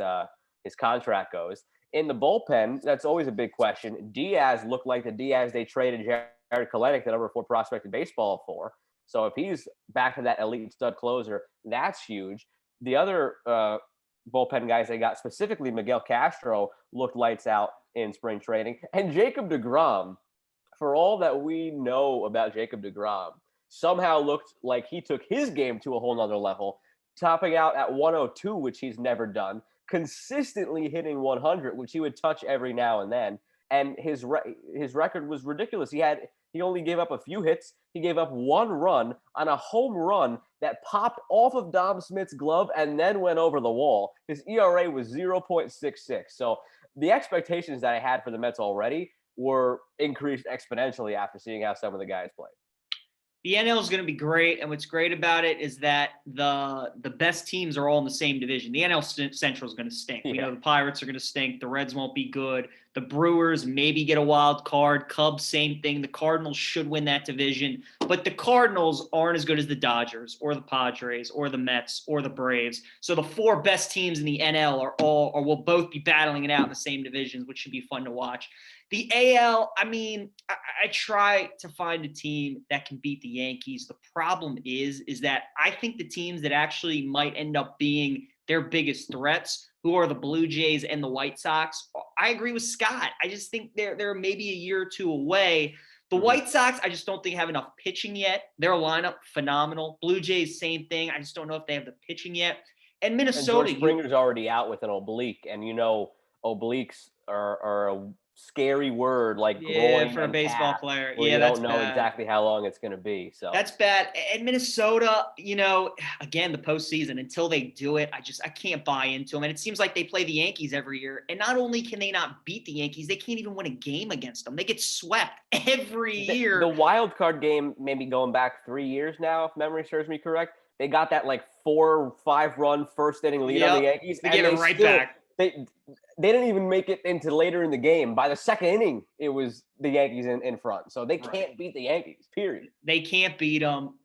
contract goes. In the bullpen, that's always a big question. Diaz looked like the Diaz they traded Jared Kelenic, the number 4 prospect in baseball, for. So if he's back to that elite stud closer, that's huge. The other bullpen guys they got, specifically Miguel Castro, looked lights out in spring training. And Jacob deGrom, for all that we know about Jacob deGrom, somehow looked like he took his game to a whole nother level, topping out at 102, which he's never done, consistently hitting 100, which he would touch every now and then. And his record was ridiculous. He only gave up a few hits. He gave up 1 run on a home run that popped off of Dom Smith's glove and then went over the wall. His ERA was 0.66. So the expectations that I had for the Mets already were increased exponentially after seeing how some of the guys played. The NL is going to be great, and what's great about it is that the best teams are all in the same division. The NL Central is going to stink. We know the Pirates are going to stink. The Reds won't be good. The Brewers maybe get a wild card. Cubs, same thing. The Cardinals should win that division. But the Cardinals aren't as good as the Dodgers or the Padres or the Mets or the Braves. So the 4 best teams in the NL will both be battling it out in the same divisions, which should be fun to watch. The AL, I mean, I try to find a team that can beat the Yankees. The problem is that I think the teams that actually might end up being their biggest threats, who are the Blue Jays and the White Sox, I agree with Scott. I just think they're maybe a year or two away. The White Sox, I just don't think have enough pitching yet. Their lineup, phenomenal. Blue Jays, same thing. I just don't know if they have the pitching yet. And Minnesota. And George Springer's already out with an oblique, and obliques are a scary word, like groin for a baseball player. Where you don't know exactly how long it's going to be. So that's bad. And Minnesota, again, the postseason, until they do it, I can't buy into them. And it seems like they play the Yankees every year. And not only can they not beat the Yankees, they can't even win a game against them. They get swept every year. The wild card game, maybe going back 3 years now, if memory serves me correct, they got that like 4 or 5 run first inning lead on the Yankees. They gave it right back. They didn't even make it into later in the game. By the second inning, it was the Yankees in front. So they can't beat the Yankees, period. They can't beat them.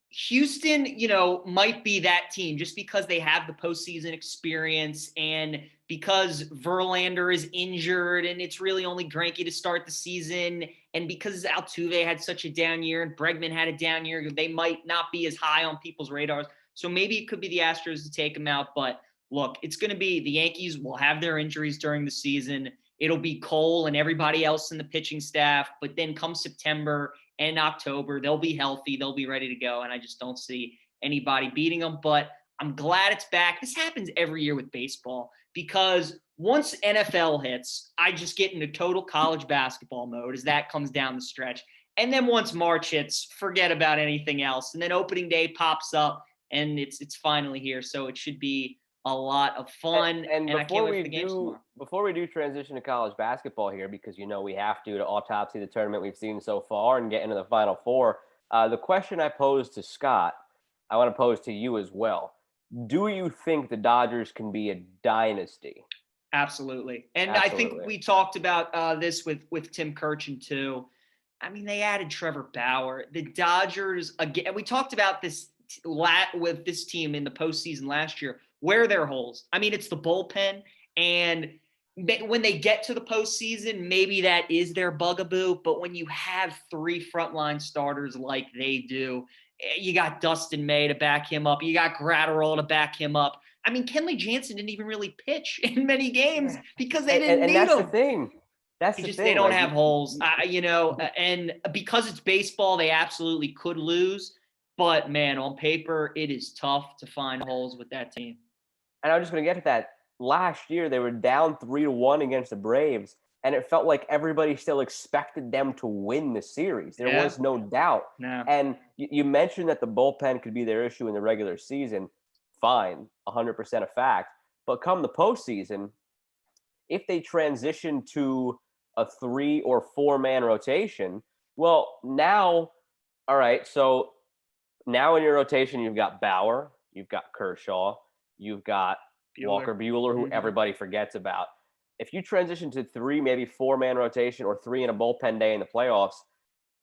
Houston, might be that team just because they have the postseason experience and because Verlander is injured and it's really only Greinke to start the season. And because Altuve had such a down year and Bregman had a down year, they might not be as high on people's radars. So maybe it could be the Astros to take them out. But look, it's going to be the Yankees will have their injuries during the season. It'll be Cole and everybody else in the pitching staff. But then come September and October, they'll be healthy. They'll be ready to go. And I just don't see anybody beating them. But I'm glad it's back. This happens every year with baseball because once NFL hits, I just get into total college basketball mode as that comes down the stretch. And then once March hits, forget about anything else. And then opening day pops up and it's finally here. So it should be a lot of fun. And before we do transition to college basketball here, because we have to autopsy the tournament we've seen so far and get into the Final Four. The question I posed to Scott, I want to pose to you as well. Do you think the Dodgers can be a dynasty? Absolutely. And I think we talked about this with Tim Kirchin too. I mean, they added Trevor Bauer. The Dodgers, again, we talked about this with this team in the postseason last year. Where are their holes? I mean, it's the bullpen. And when they get to the postseason, maybe that is their bugaboo. But when you have 3 frontline starters like they do, you got Dustin May to back him up. You got Gratterall to back him up. I mean, Kenley Jansen didn't even really pitch in many games because they didn't need him. And that's the thing. They don't have holes, and because it's baseball, they absolutely could lose. But, man, on paper, it is tough to find holes with that team. And I'm just going to get to that. Last year, they were down 3-1 against the Braves, and it felt like everybody still expected them to win the series. There was no doubt. No. And you mentioned that the bullpen could be their issue in the regular season. Fine, 100% a fact. But come the postseason, if they transition to a 3 or 4-man rotation, well, now, all right, so now in your rotation, you've got Bauer, you've got Kershaw, you've got Walker Buehler, who everybody forgets about. If you transition to 3, maybe 4-man rotation or 3 in a bullpen day in the playoffs,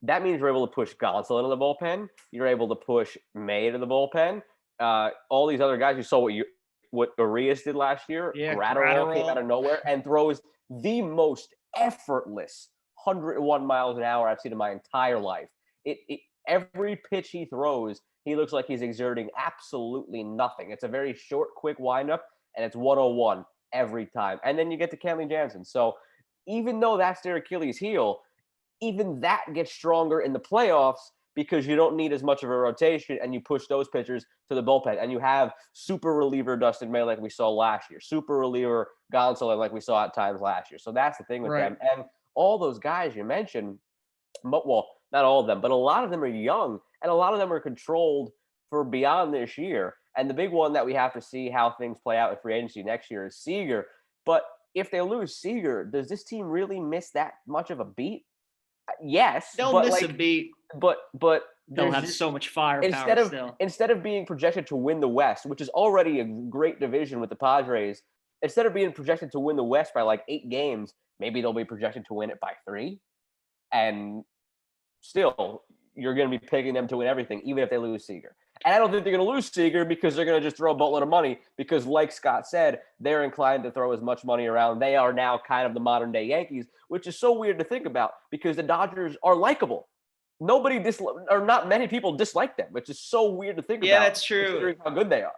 that means you're able to push Gonsolin into the bullpen. You're able to push May to the bullpen. All these other guys, you saw what Urias did last year. Yeah, Gratterall came out of nowhere and throws the most effortless 101 miles an hour I've seen in my entire life. Every pitch he throws, he looks like he's exerting absolutely nothing. It's a very short, quick windup, and it's 101 every time. And then you get to Kenley Jansen. So even though that's their Achilles heel, even that gets stronger in the playoffs because you don't need as much of a rotation and you push those pitchers to the bullpen. And you have super reliever Dustin May like we saw last year, super reliever Gonsolin like we saw at times last year. So that's the thing with them. And all those guys you mentioned, well, not all of them, but a lot of them are young and a lot of them are controlled for beyond this year. And the big one that we have to see how things play out in free agency next year is Seager. But if they lose Seager, does this team really miss that much of a beat? Yes. They'll miss a beat. But they'll have so much firepower instead of being projected to win the West, which is already a great division with the Padres, instead of being projected to win the West by like 8 games, maybe they'll be projected to win it by 3. And still, you're going to be picking them to win everything, even if they lose Seager. And I don't think they're going to lose Seager because they're going to just throw a boatload of money because, like Scott said, they're inclined to throw as much money around. They are now kind of the modern-day Yankees, which is so weird to think about because the Dodgers are likable. Not many people dislike them, which is so weird to think about. Yeah, that's true. Considering how good they are.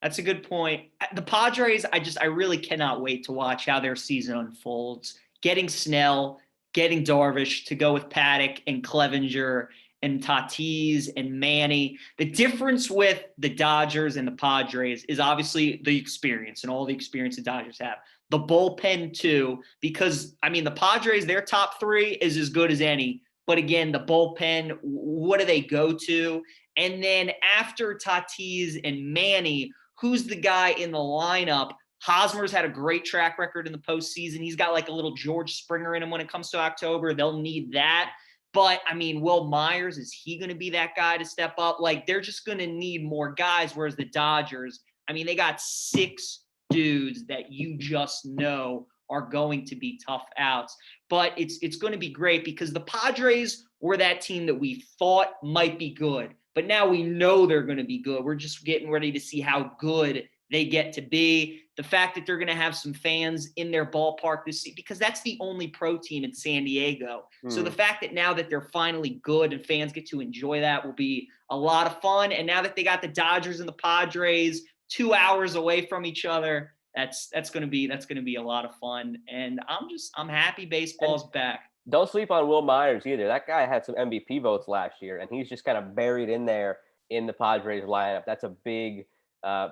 That's a good point. The Padres, I really cannot wait to watch how their season unfolds. Getting Snell, getting Darvish to go with Paddock and Clevenger and Tatis and Manny. The difference with the Dodgers and the Padres is obviously the experience and all the experience the Dodgers have. The bullpen too, because the Padres, their top 3 is as good as any. But again, the bullpen, what do they go to? And then after Tatis and Manny, who's the guy in the lineup? Hosmer's had a great track record in the postseason. He's got like a little George Springer in him when it comes to October. They'll need that. But, Will Myers, is he going to be that guy to step up? Like, they're just going to need more guys, whereas the Dodgers, they got 6 dudes that you just know are going to be tough outs. But it's going to be great because the Padres were that team that we thought might be good. But now we know they're going to be good. We're just getting ready to see how good they get to be. The fact that they're going to have some fans in their ballpark this season, because that's the only pro team in San Diego. So the fact that now that they're finally good and fans get to enjoy that will be a lot of fun. And now that they got the Dodgers and the Padres 2 hours away from each other, that's going to be a lot of fun. And I'm happy baseball's back. Don't sleep on Will Myers either. That guy had some MVP votes last year, and he's just kind of buried in there in the Padres lineup. That's a big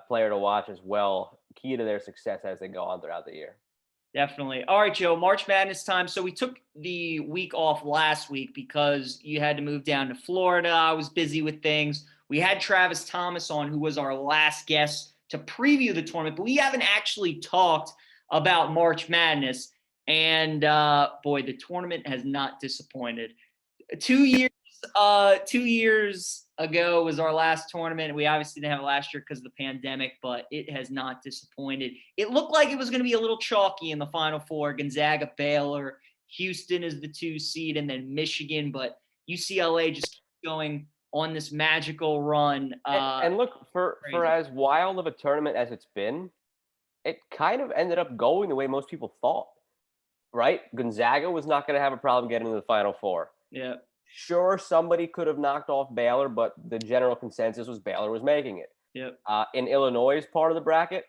player to watch as well. Key to their success as they go on throughout the year. Definitely. All right, Joe, March Madness time. So we took the week off last week because you had to move down to Florida. I was busy with things. We had Travis Thomas on, who was our last guest to preview the tournament, but we haven't actually talked about March Madness. And boy, the tournament has not disappointed. 2 years ago was our last tournament. We obviously didn't have it last year because of the pandemic, but it has not disappointed. It looked like it was going to be a little chalky in the Final Four. Gonzaga, Baylor, Houston is the 2 seed, and then Michigan. But UCLA just keeps going on this magical run. And look, for as wild of a tournament as it's been, it kind of ended up going the way most people thought, right? Gonzaga was not going to have a problem getting to the Final Four. Yeah. Sure, somebody could have knocked off Baylor, but the general consensus was Baylor was making it. Yep. In Illinois' part of the bracket,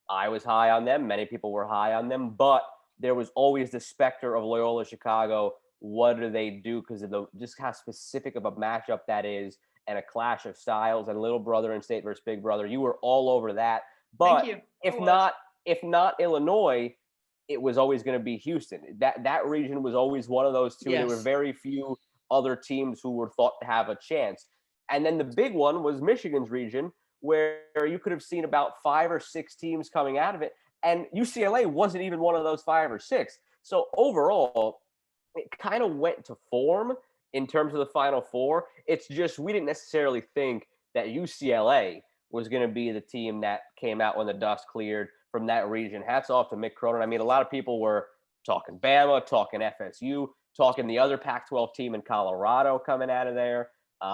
I was high on them. Many people were high on them, but there was always the specter of Loyola Chicago. What do they do? Because of just how specific of a matchup that is, and a clash of styles, and little brother and state versus big brother. You were all over that. But if not Illinois, it was always going to be Houston. That region was always one of those two. Yes. There were very few other teams who were thought to have a chance. And then the big one was Michigan's region, where you could have seen about 5 or 6 teams coming out of it. And UCLA wasn't even one of those 5 or 6. So overall, it kind of went to form in terms of the Final Four. It's just we didn't necessarily think that UCLA was going to be the team that came out when the dust cleared from that region. Hats off to Mick Cronin. I mean, a lot of people were talking Bama, talking FSU, talking the other Pac-12 team in Colorado coming out of there.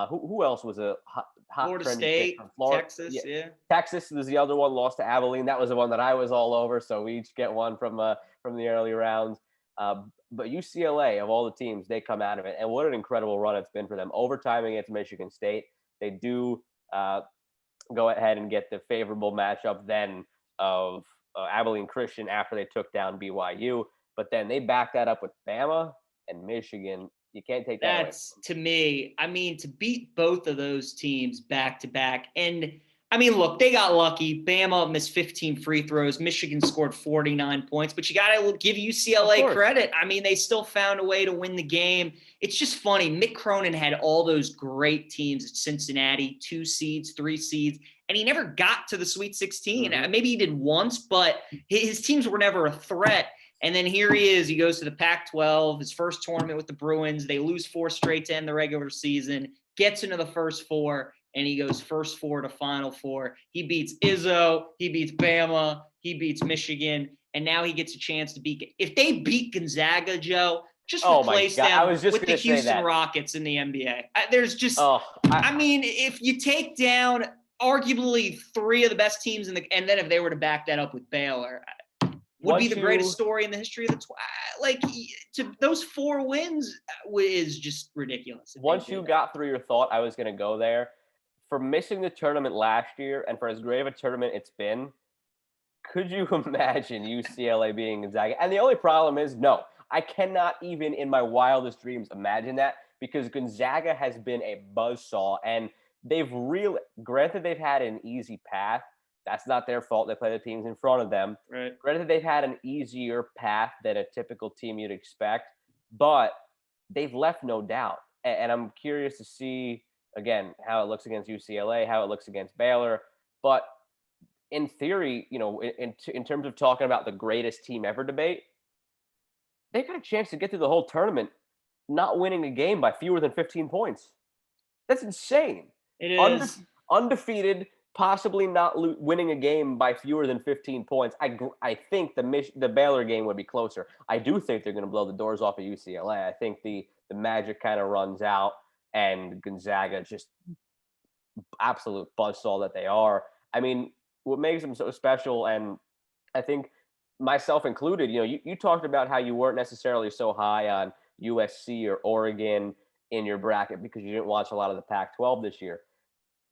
Who else was a hot Florida State, Texas, yeah. Texas was the other one, lost to Abilene. That was the one that I was all over, so we each get one from the early rounds. But UCLA, of all the teams, they come out of it. And what an incredible run it's been for them. Overtime against Michigan State. They do go ahead and get the favorable matchup then of Abilene Christian after they took down BYU. But then they back that up with Bama and Michigan. You can't take that away. That's, to me, I mean, to beat both of those teams back to back. And, I mean, look, they got lucky. Bama missed 15 free throws. Michigan scored 49 points. But you got to give UCLA credit. I mean, they still found a way to win the game. It's just funny. Mick Cronin had all those great teams at Cincinnati, 2 seeds, 3 seeds, and he never got to the Sweet 16. Mm-hmm. Maybe he did once, but his teams were never a threat. And then here he is. He goes to the Pac-12, his first tournament with the Bruins. They lose 4 straight to end the regular season, gets into the first 4, and he goes first 4 to Final 4. He beats Izzo. He beats Bama. he beats Michigan, and now he gets a chance to beat. If they beat Gonzaga, Joe, just Oh my replace God, them I was just with the gonna say Houston that. Rockets in the NBA. There's just, Oh, I mean, if you take down arguably three of the best teams and then if they were to back that up with Baylor, would be the greatest story in the history of the to those 4 wins is just ridiculous. Once you got through your thought, I was going to go there. For missing the tournament last year and for as great of a tournament it's been, could you imagine UCLA being Gonzaga? And the only problem is, no, I cannot even in my wildest dreams imagine that, because Gonzaga has been a buzzsaw, and granted they've had an easy path. That's not their fault. They play the teams in front of them. Right. Granted, they've had an easier path than a typical team you'd expect, but they've left no doubt. And I'm curious to see, again, how it looks against UCLA, how it looks against Baylor. But in theory, in terms of talking about the greatest team ever debate, they got a chance to get through the whole tournament not winning a game by fewer than 15 points. That's insane. It is. Undefeated, possibly not winning a game by fewer than 15 points. I think the Baylor game would be closer. I do think they're going to blow the doors off of UCLA. I think the magic kind of runs out, and Gonzaga just absolute buzzsaw that they are. I mean, what makes them so special, and I think myself included, you talked about how you weren't necessarily so high on USC or Oregon in your bracket because you didn't watch a lot of the Pac-12 this year.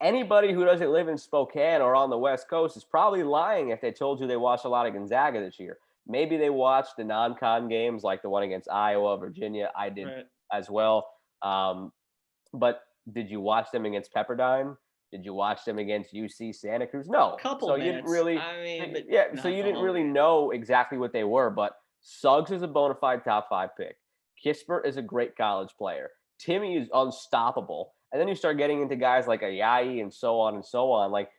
Anybody who doesn't live in Spokane or on the West Coast is probably lying if they told you they watched a lot of Gonzaga this year. Maybe they watched the non-con games like the one against Iowa, Virginia. I did as well. But did you watch them against Pepperdine? Did you watch them against UC Santa Cruz? No. So you didn't really. I mean, so you didn't really know exactly what they were. But Suggs is a bona fide top 5 pick. Kispert is a great college player. Timmy is unstoppable. And then you start getting into guys like Ayayi and so on and so on. Like,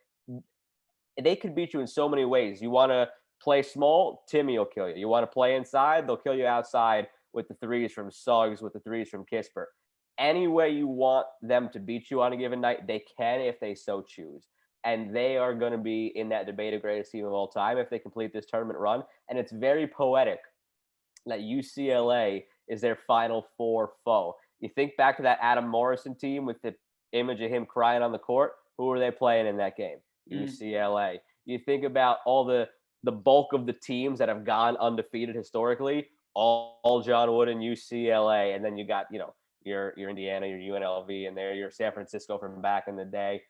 they could beat you in so many ways. You want to play small, Timmy will kill you. You want to play inside, they'll kill you outside with the threes from Suggs, with the threes from Kispert. Any way you want them to beat you on a given night, they can if they so choose. And they are going to be in that debate of greatest team of all time if they complete this tournament run. And it's very poetic that UCLA is their Final Four foe. You think back to that Adam Morrison team with the image of him crying on the court. Who were they playing in that game? UCLA. You think about all the bulk of the teams that have gone undefeated historically, all John Wood and UCLA. And then you got, your Indiana, your UNLV in there, your San Francisco from back in the day.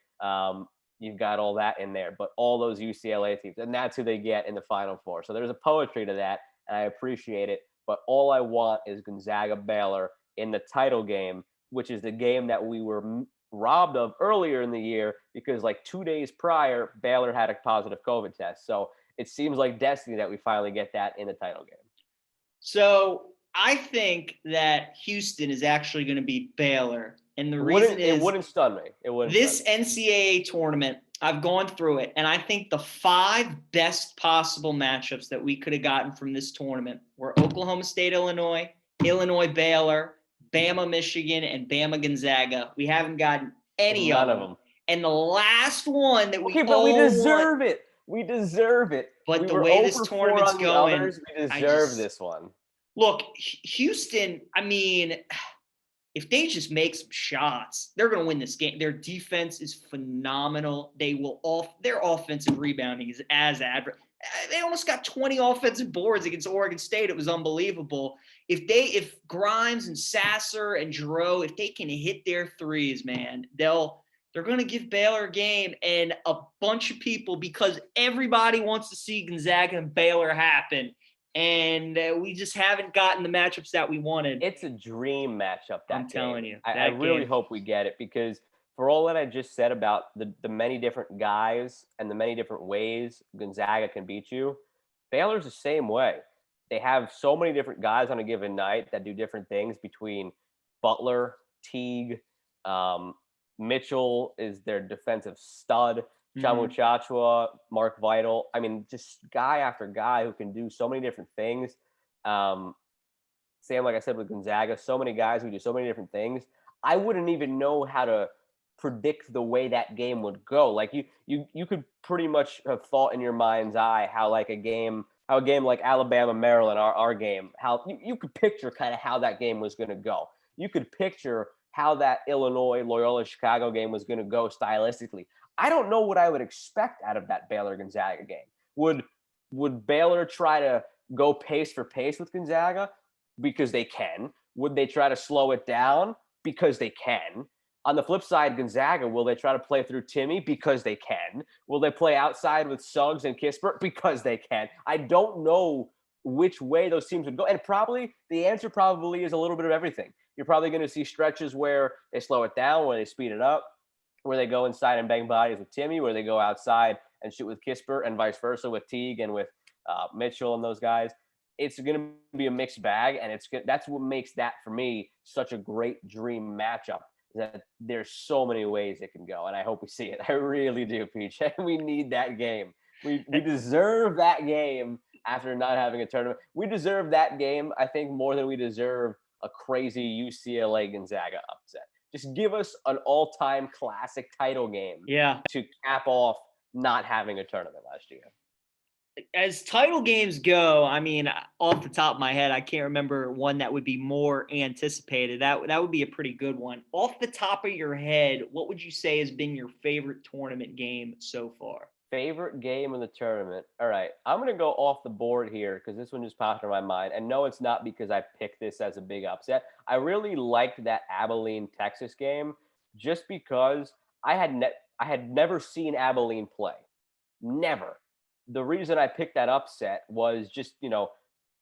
You've got all that in there, but all those UCLA teams, and that's who they get in the Final Four. So there's a poetry to that, and I appreciate it. But all I want is Gonzaga Baylor in the title game, which is the game that we were robbed of earlier in the year because like 2 days prior, Baylor had a positive COVID test. So it seems like destiny that we finally get that in the title game. So I think that Houston is actually going to beat Baylor. And the reason is it wouldn't stun me. This NCAA tournament, I've gone through it, and I think the 5 best possible matchups that we could have gotten from this tournament were Oklahoma State, Illinois, Illinois, Baylor, Bama, Michigan, and Bama, Gonzaga. We haven't gotten none of them. And the last one that we deserve it. We deserve it. But the way this tournament's going, we deserve this one. Look, Houston, I mean, if they just make some shots, they're going to win this game. Their defense is phenomenal. Their offensive rebounding is as adverse. They almost got 20 offensive boards against Oregon State. It was unbelievable. If Grimes and Sasser and Giroux, if they can hit their threes, man, they're going to give Baylor a game, and a bunch of people, because everybody wants to see Gonzaga and Baylor happen. And we just haven't gotten the matchups that we wanted. It's a dream matchup. I'm telling you. I really hope we get it, because for all that I just said about the many different guys and the many different ways Gonzaga can beat you, Baylor's the same way. They have so many different guys on a given night that do different things between Butler, Teague, Mitchell is their defensive stud. Chamu Chachua, Mark Vital. I mean, just guy after guy who can do so many different things. Sam, like I said, with Gonzaga, so many guys who do so many different things. I wouldn't even know how to predict the way that game would go. Like you could pretty much have thought in your mind's eye how a game like Alabama, Maryland, our game, how you could picture kind of how that game was going to go. You could picture how that Illinois Loyola Chicago game was going to go stylistically. I don't know what I would expect out of that Baylor Gonzaga game. Would Baylor try to go pace for pace with Gonzaga because they can? Would they try to slow it down because they can? On the flip side, Gonzaga, will they try to play through Timmy because they can? Will they play outside with Suggs and Kispert because they can? I don't know which way those teams would go. And probably the answer probably is a little bit of everything. You're probably going to see stretches where they slow it down, where they speed it up, where they go inside and bang bodies with Timmy, where they go outside and shoot with Kispert, and vice versa with Teague and with Mitchell and those guys. It's going to be a mixed bag, and that's what makes that, for me, such a great dream matchup, that there's so many ways it can go, and I hope we see it. I really do, Peach. We need that game. We deserve that game after not having a tournament. We deserve that game, I think, more than we deserve a crazy UCLA Gonzaga upset. Just give us an all-time classic title game to cap off not having a tournament last year. As title games go, I mean, off the top of my head, I can't remember one that would be more anticipated. That would be a pretty good one. Off the top of your head, what would you say has been your favorite tournament game so far? Favorite game in the tournament. All right, I'm going to go off the board here because this one just popped in my mind. And no, it's not because I picked this as a big upset. I really liked that Abilene, Texas game just because I had never seen Abilene play. Never. The reason I picked that upset was just,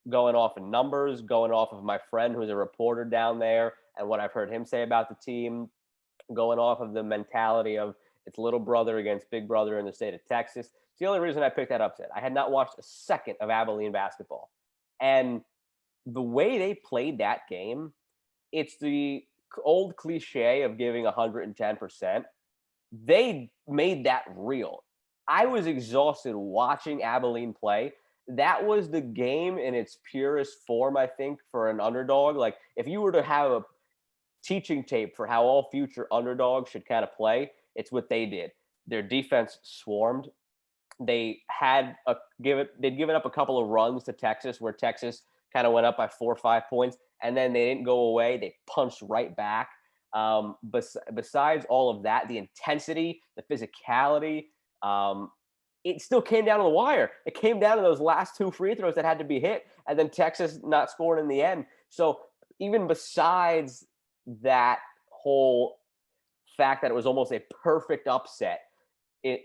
going off of numbers, going off of my friend who's a reporter down there and what I've heard him say about the team, going off of the mentality of it's little brother against big brother in the state of Texas. It's the only reason I picked that upset. I had not watched a second of Abilene basketball. And the way they played that game, it's the old cliche of giving 110%. They made that real. I was exhausted watching Abilene play. That was the game in its purest form, I think, for an underdog. Like, if you were to have a teaching tape for how all future underdogs should kind of play, it's what they did. Their defense swarmed. They'd given up a couple of runs to Texas where Texas kind of went up by 4 or 5 points, and then they didn't go away. They punched right back. Besides all of that, the intensity, the physicality, it still came down to the wire. It came down to those last 2 free throws that had to be hit, and then Texas not scoring in the end. So even besides that whole fact that it was almost a perfect upset,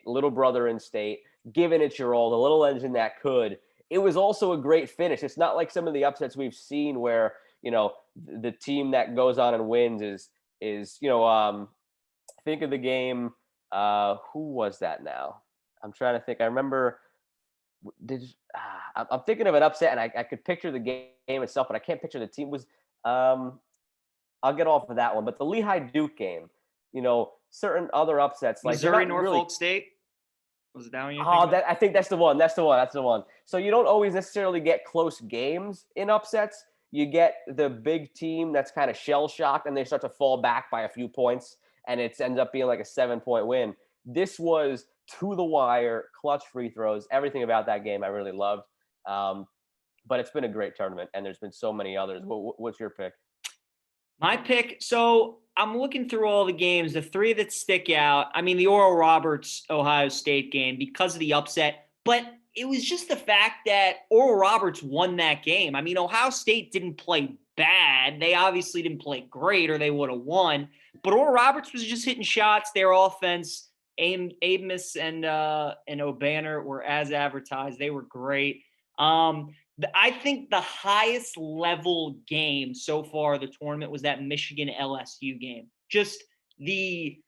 little brother in state, giving it your all, the little engine that could, it was also a great finish. It's not like some of the upsets we've seen where, the team that goes on and wins is think of the game. Who was that now? I'm trying to think. I remember. I'm thinking of an upset, and I could picture the game itself, but I can't picture the team. I'll get off of that one. But the Lehigh Duke game, certain other upsets like Missouri Norfolk State. Was it that one? I think that's the one. That's the one. So you don't always necessarily get close games in upsets. You get the big team that's kind of shell shocked, and they start to fall back by a few points, and it ends up being like a 7-point win. This was to the wire, clutch free throws, everything about that game I really loved. But it's been a great tournament, and there's been so many others. What's your pick? My pick, so I'm looking through all the games, the 3 that stick out. I mean, the Oral Roberts Ohio State game because of the upset, but it was just the fact that Oral Roberts won that game. I mean, Ohio State didn't play bad. They obviously didn't play great or they would have won, but Oral Roberts was just hitting shots. Their offense, Amos and O'Banner were as advertised. They were great. I think the highest level game so far of the tournament was that Michigan LSU game. Just the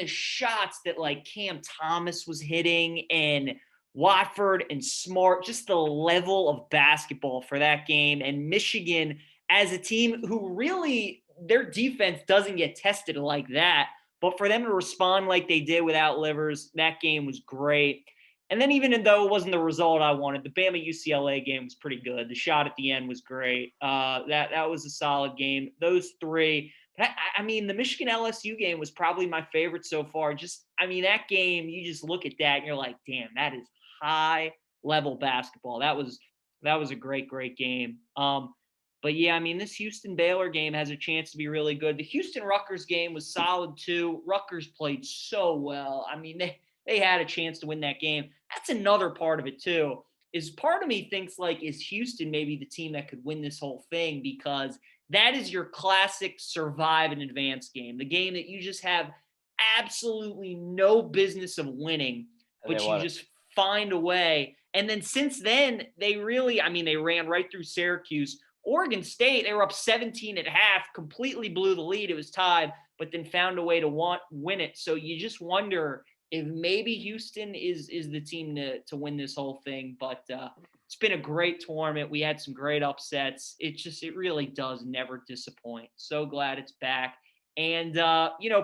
shots that like Cam Thomas was hitting and Watford and Smart, just the level of basketball for that game. And Michigan as a team who really, their defense doesn't get tested like that. But for them to respond like they did without Livers, that game was great. And then even though it wasn't the result I wanted, the Bama UCLA game was pretty good. The shot at the end was great. That was a solid game. Those 3. But I mean, the Michigan LSU game was probably my favorite so far. That game, you just look at that and you're like, damn, that is high level basketball. That was a great game. But yeah, I mean, this Houston Baylor game has a chance to be really good. The Houston Rutgers game was solid too. Rutgers played so well. I mean, they had a chance to win that game. That's another part of it too. Is part of me thinks like, is Houston maybe the team that could win this whole thing, because that is your classic survive and advance game, the game that you just have absolutely no business of winning, but you just find a way. And then since then, they ran right through Syracuse. Oregon State, they were up 17 at half, completely blew the lead. It was tied, but then found a way to win it. So you just wonder if maybe Houston is the team to win this whole thing. But it's been a great tournament. We had some great upsets. It really does never disappoint. So glad it's back. And,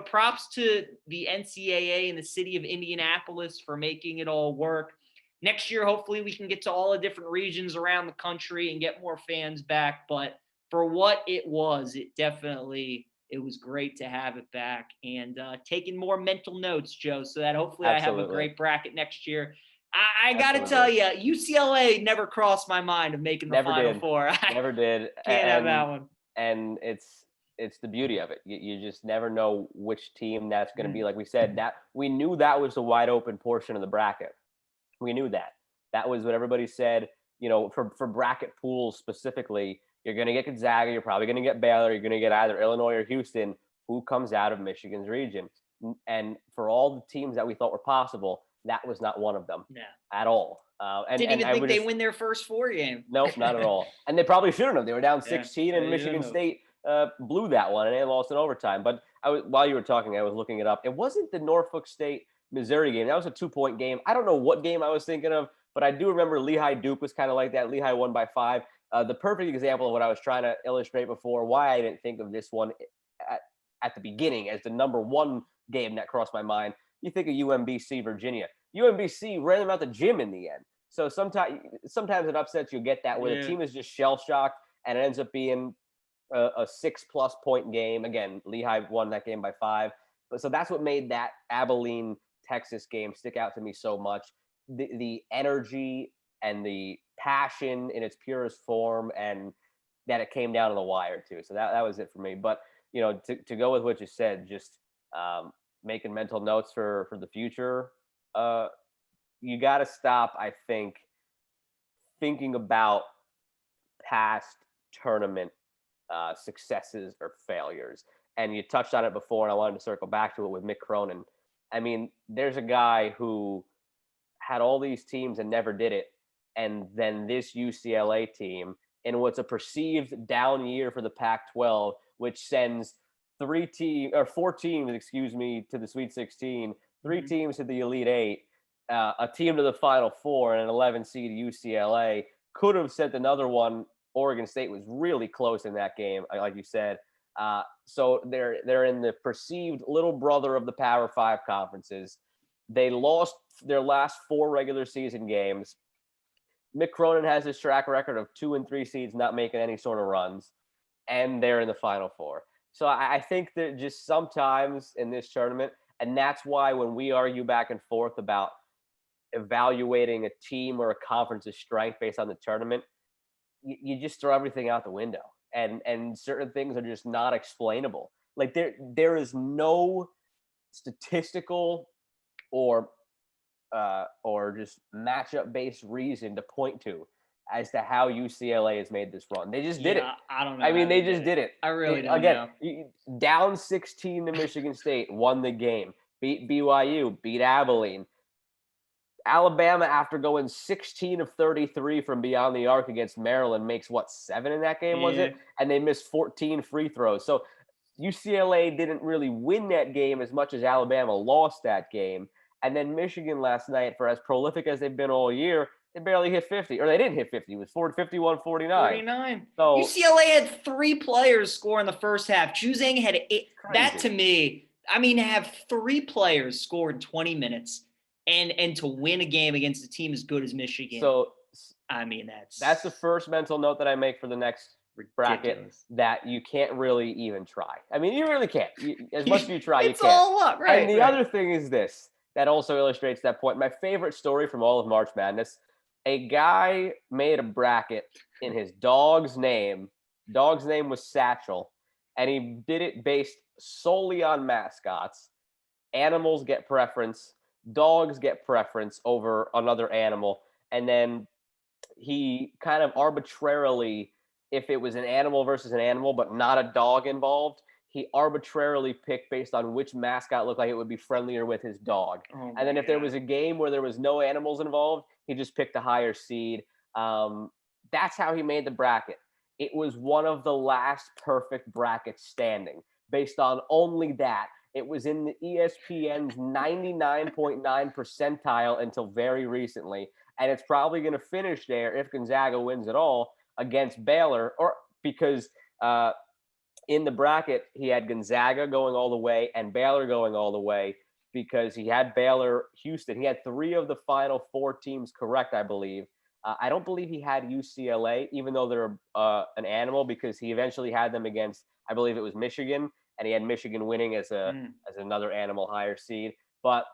props to the NCAA and the city of Indianapolis for making it all work. Next year, hopefully we can get to all the different regions around the country and get more fans back. But for what it was, it was great to have it back, and taking more mental notes, Joe, so that hopefully Absolutely. I have a great bracket next year. I got to tell you, UCLA never crossed my mind of making the Final Four. Never did. Can't have that one. And it's the beauty of it. You just never know which team that's going to be. Like we said, that we knew that was the wide open portion of the bracket. We knew that. That was what everybody said, for bracket pools specifically. You're going to get Gonzaga. You're probably going to get Baylor. You're going to get either Illinois or Houston. Who comes out of Michigan's region? And for all the teams that we thought were possible, that was not one of them at all. Didn't even think they win their first 4 game. Nope, not at all. And they probably shouldn't have. They were down 16, and Michigan State blew that one, and they lost in overtime. But while you were talking, I was looking it up. It wasn't the Norfolk State Missouri game. That was a 2-point game. I don't know what game I was thinking of, but I do remember Lehigh Duke was kind of like that. Lehigh won by 5. The perfect example of what I was trying to illustrate before, why I didn't think of this one at the beginning as the number one game that crossed my mind. You think of UMBC Virginia. UMBC ran them out the gym in the end. So sometimes it upsets, you'll get that where the team is just shell-shocked and it ends up being a 6+ point game. Again, Lehigh won that game by 5. But so that's what made that Abilene Texas game stick out to me so much. The energy and the passion in its purest form, and that it came down to the wire too. So that was it for me. But to go with what you said, just making mental notes for the future. You got to stop, I think, thinking about past tournament successes or failures. And you touched on it before, and I wanted to circle back to it with Mick Cronin. I mean, there's a guy who had all these teams and never did it. And then this UCLA team, in what's a perceived down year for the Pac-12, which sends 4 teams, to the Sweet 16, 3 teams to the Elite 8, a team to the Final Four, and an 11 seed UCLA. Could have sent another one. Oregon State was really close in that game, like you said. So they're in the perceived little brother of the Power 5 conferences. They lost their last 4 regular season games. Mick Cronin has his track record of 2 and 3 seeds not making any sort of runs, and they're in the Final Four. So I think that just sometimes in this tournament, and that's why when we argue back and forth about evaluating a team or a conference's strength based on the tournament, you just throw everything out the window. And certain things are just not explainable. Like there is no statistical or just matchup based reason to point to as to how UCLA has made this run. They just did it. I don't know. I mean, they just did it. I really don't know. Down 16 to Michigan State, won the game, beat BYU, beat Abilene. Alabama, after going 16 of 33 from beyond the arc against Maryland, makes 7 in that game, was it? And they missed 14 free throws. So UCLA didn't really win that game as much as Alabama lost that game. And then Michigan last night, for as prolific as they've been all year, they barely hit 50. Or they didn't hit 50. It was 51-49. 49. So UCLA had 3 players score in the first half. Juzang had 8. Crazy. That to me, to have 3 players score in 20 minutes and to win a game against a team as good as Michigan. So that's the first mental note that I make for the next bracket Ridiculous. that you can't really even try. I mean, you really can't. As much as you try, you It's can't. all up, right? And the right. other thing is this that also illustrates that point. My favorite story from all of March Madness: a guy made a bracket in his dog's name. Dog's name was Satchel, and he did it based solely on mascots. Animals get preference, dogs get preference over another animal, and then he kind of arbitrarily, if it was an animal versus an animal but not a dog involved, he arbitrarily picked based on which mascot looked like it would be friendlier with his dog. Oh And then my if there God. was a game where there was no animals involved, he just picked a higher seed. That's how he made the bracket. It was one of the last perfect brackets standing based on only that. It was in the ESPN's 99.9 percentile until very recently. And it's probably going to finish there if Gonzaga wins it all against Baylor, or because in the bracket, he had Gonzaga going all the way and Baylor going all the way because he had Baylor, Houston. He had 3 of the final 4 teams correct, I believe. I don't believe he had UCLA, even though they're an animal, because he eventually had them against, I believe it was Michigan, and he had Michigan winning as another animal higher seed. But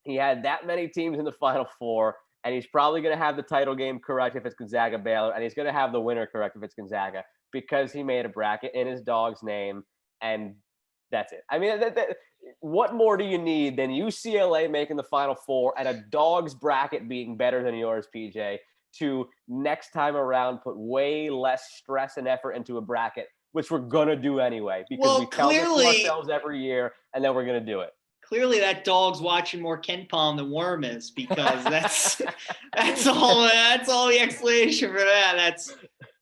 he had that many teams in the Final Four, and he's probably going to have the title game correct if it's Gonzaga Baylor, and he's going to have the winner correct if it's Gonzaga, because he made a bracket in his dog's name, and that's it. I mean, what more do you need than UCLA making the Final Four and a dog's bracket being better than yours, PJ, to next time around put way less stress and effort into a bracket, which we're going to do anyway, because we tell this to ourselves every year, and then we're going to do it. Clearly, that dog's watching more Ken Palm than Worm is, because that's all the explanation for that.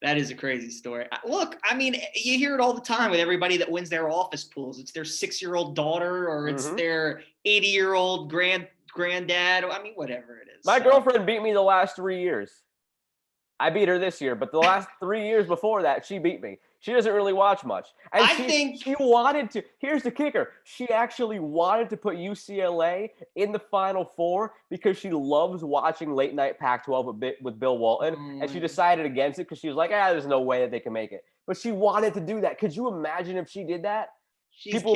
That is a crazy story. Look, I mean, you hear it all the time with everybody that wins their office pools. It's their 6-year-old daughter, or it's their 80-year-old granddad. I mean, whatever it is. My girlfriend beat me the last 3 years. I beat her this year, but the last 3 years before that, she beat me. She doesn't really watch much. And she wanted to. Here's the kicker. She actually wanted to put UCLA in the Final Four because she loves watching late night Pac-12 with Bill Walton. And she decided against it because she was like, there's no way that they can make it. But she wanted to do that. Could you imagine if she did that? People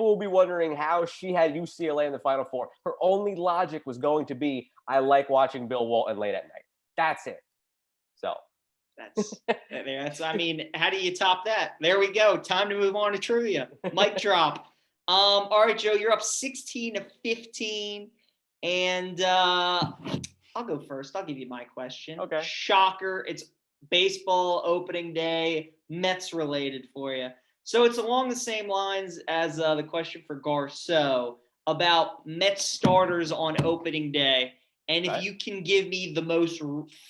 will be wondering how she had UCLA in the Final Four. Her only logic was going to be, I like watching Bill Walton late at night. That's it. So. That's, I mean, how do you top that? There we go. Time to move on to trivia. Mic drop. All right, Joe, you're up 16-15. And I'll go first. I'll give you my question. Okay. Shocker. It's baseball opening day, Mets related for you. So it's along the same lines as the question for Garceau about Mets starters on opening day. And if you can give me the most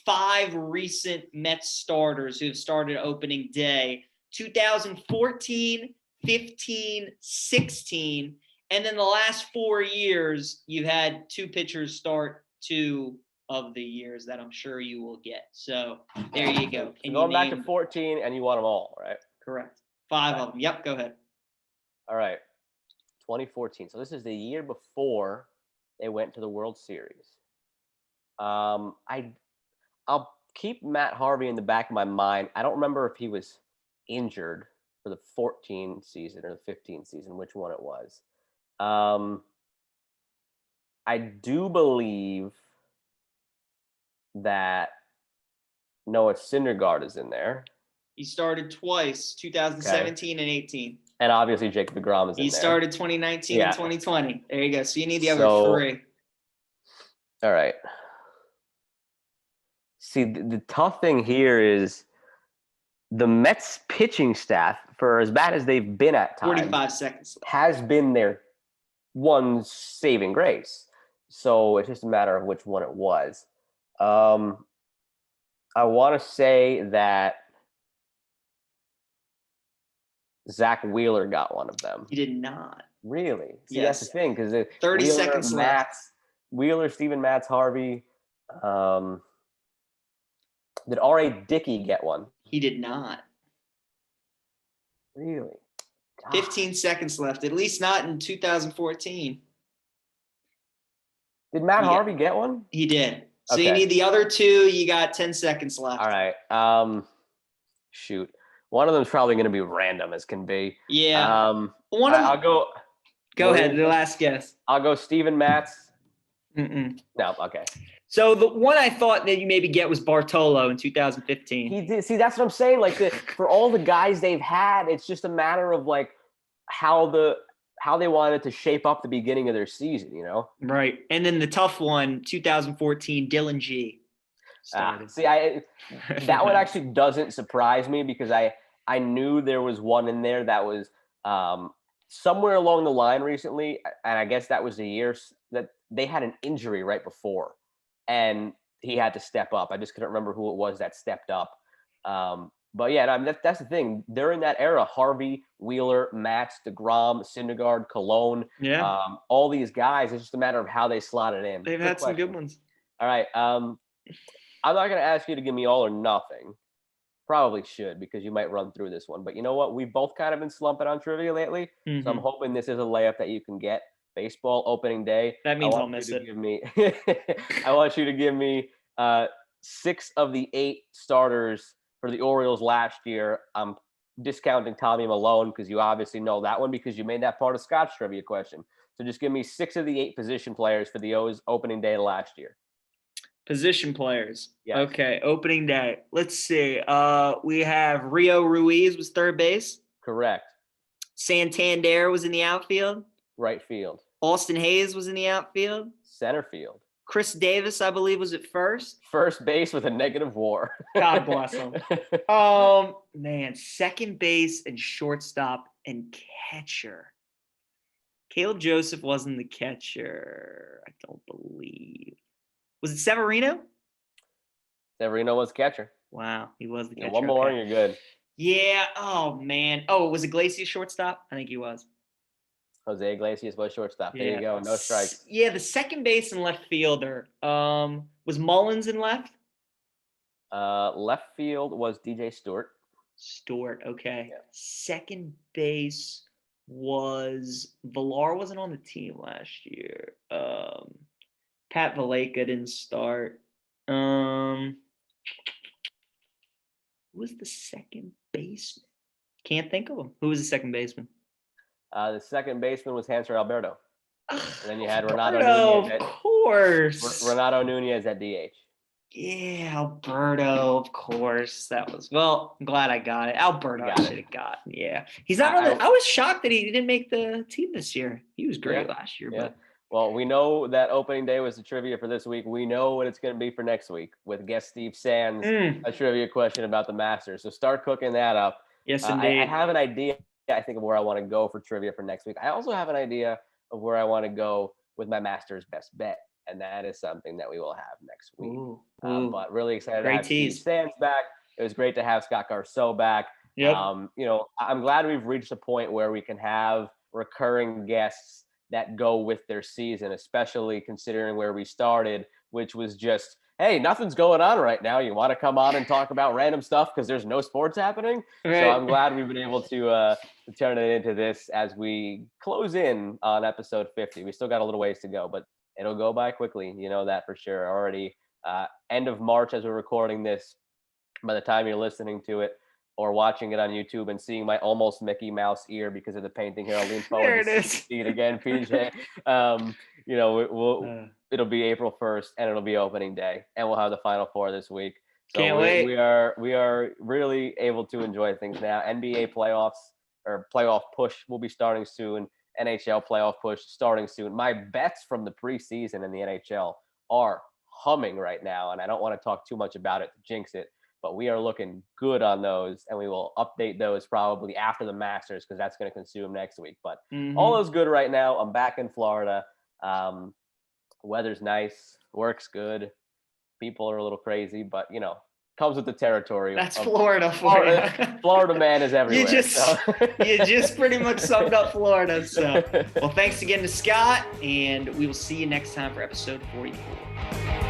5 recent Mets starters who have started opening day, 2014, 15, 16, and then the last 4 years, you've had 2 pitchers start 2 of the years that I'm sure you will get. So there you go. So going back to 14, and you want them all, right? Correct. 5 of them. Yep, go ahead. All right. 2014. So this is the year before they went to the World Series. I'll keep Matt Harvey in the back of my mind. I don't remember if he was injured for the 14 season or the 15 season, which one it was. I do believe that Noah Syndergaard is in there. He started twice, 2017 and 18. And obviously Jacob deGrom is in there. He started 2019 and 2020. There you go. So you need the other 3. All right. See, the tough thing here is the Mets pitching staff, for as bad as they've been at times, 45 seconds left, has been their one saving grace. So it's just a matter of which one it was. I want to say that Zach Wheeler got one of them. He did not. Really? See, yes. That's the thing, because 30 seconds left. Wheeler, Steven Matz, Harvey. Did R.A. Dickey get one? He did not. Really? God. 15 seconds left, at least not in 2014. Did Matt Harvey get one? He did. So okay. You need the other 2. You got 10 seconds left. All right. shoot. One of them's probably going to be random as can be. Yeah. I'll go. Go ahead. The last guess. I'll go Steven Matz. Mm-mm. No, okay. So the one I thought that you maybe get was Bartolo in 2015. He did. See, that's what I'm saying. Like for all the guys they've had, it's just a matter of like how they wanted to shape up the beginning of their season, you know? Right. And then the tough one, 2014, Dylan G. See, that one actually doesn't surprise me because I knew there was one in there that was somewhere along the line recently, and I guess that was the year that they had an injury right before, and he had to step up. I just couldn't remember who it was that stepped up. But yeah, I mean, that's the thing. During that era, Harvey, Wheeler, Matz, DeGrom, Syndergaard, Cologne, all these guys, it's just a matter of how they slotted in. They've had some good ones. All right. I'm not going to ask you to give me all or nothing. Probably should because you might run through this one. But you know what? We've both kind of been slumping on trivia lately. Mm-hmm. So I'm hoping this is a layup that you can get. Baseball opening day. That means I'll miss it. I want you to give me 6 of the 8 starters for the Orioles last year. I'm discounting Tommy Malone because you obviously know that one because you made that part of Scott's trivia question. So just give me 6 of the 8 position players for the O's opening day last year. Position players. Yes. Okay, opening day. Let's see. We have Rio Ruiz was third base. Correct. Santander was in the outfield. Right field. Austin Hayes was in the outfield. Center field. Chris Davis, I believe, was at first. First base with a negative WAR. God bless him. Man, second base and shortstop and catcher. Caleb Joseph wasn't the catcher, I don't believe. Was it Severino? Severino was catcher. Wow, he was the catcher. One more and you're good. Yeah. Oh, man. Oh, was Iglesias shortstop? I think he was. Jose Iglesias was shortstop. There you go. No strikes. Yeah, the second base and left fielder. Was Mullins in left? Left field was DJ Stewart. Stewart, okay. Yeah. Second base was Villar wasn't on the team last year. Pat Valaika didn't start. Who was the second baseman? Can't think of him. Who was the second baseman? The second baseman was Hanser Alberto. And then you had Alberto, Renato Nunez. Of course. Renato Nunez at DH. Yeah, Alberto, of course. That was, well, I'm glad I got it. Alberto, I should have gotten. Yeah. He's not on the, I was shocked that he didn't make the team this year. He was great last year. Yeah. But well, we know that opening day was the trivia for this week. We know what it's going to be for next week with guest Steve Sands, a trivia question about the Masters. So start cooking that up. Yes, indeed. I have an idea, I think, of where I want to go for trivia for next week. I also have an idea of where I want to go with my Masters best bet. And that is something that we will have next week. Ooh. But really excited Great to have tease. Steve Sands back. It was great to have Scott Garceau back. Yep. You know, I'm glad we've reached a point where we can have recurring guests that go with their season, especially considering where we started, which was just, hey, nothing's going on right now. You want to come on and talk about random stuff because there's no sports happening? Right. So I'm glad we've been able to turn it into this as we close in on episode 50. We still got a little ways to go, but it'll go by quickly. You know that for sure. Already end of March as we're recording this. By the time you're listening to it or watching it on YouTube and seeing my almost Mickey Mouse ear because of the painting here, I'll lean forward there it to is. see it again, PJ. You know, it'll be April 1st and it'll be opening day and we'll have the Final Four this week. So Can't wait. We are really able to enjoy things now. NBA playoffs or playoff push will be starting soon. NHL playoff push starting soon. My bets from the preseason in the NHL are humming right now, and I don't want to talk too much about it to jinx it, but we are looking good on those, and we will update those probably after the Masters because that's going to consume next week. But all is good right now. I'm back in Florida. Weather's nice, work's good. People are a little crazy, but you know, comes with the territory. That's Florida for you. Florida man is everywhere. You just pretty much summed up Florida. So, well, thanks again to Scott, and we will see you next time for episode 44.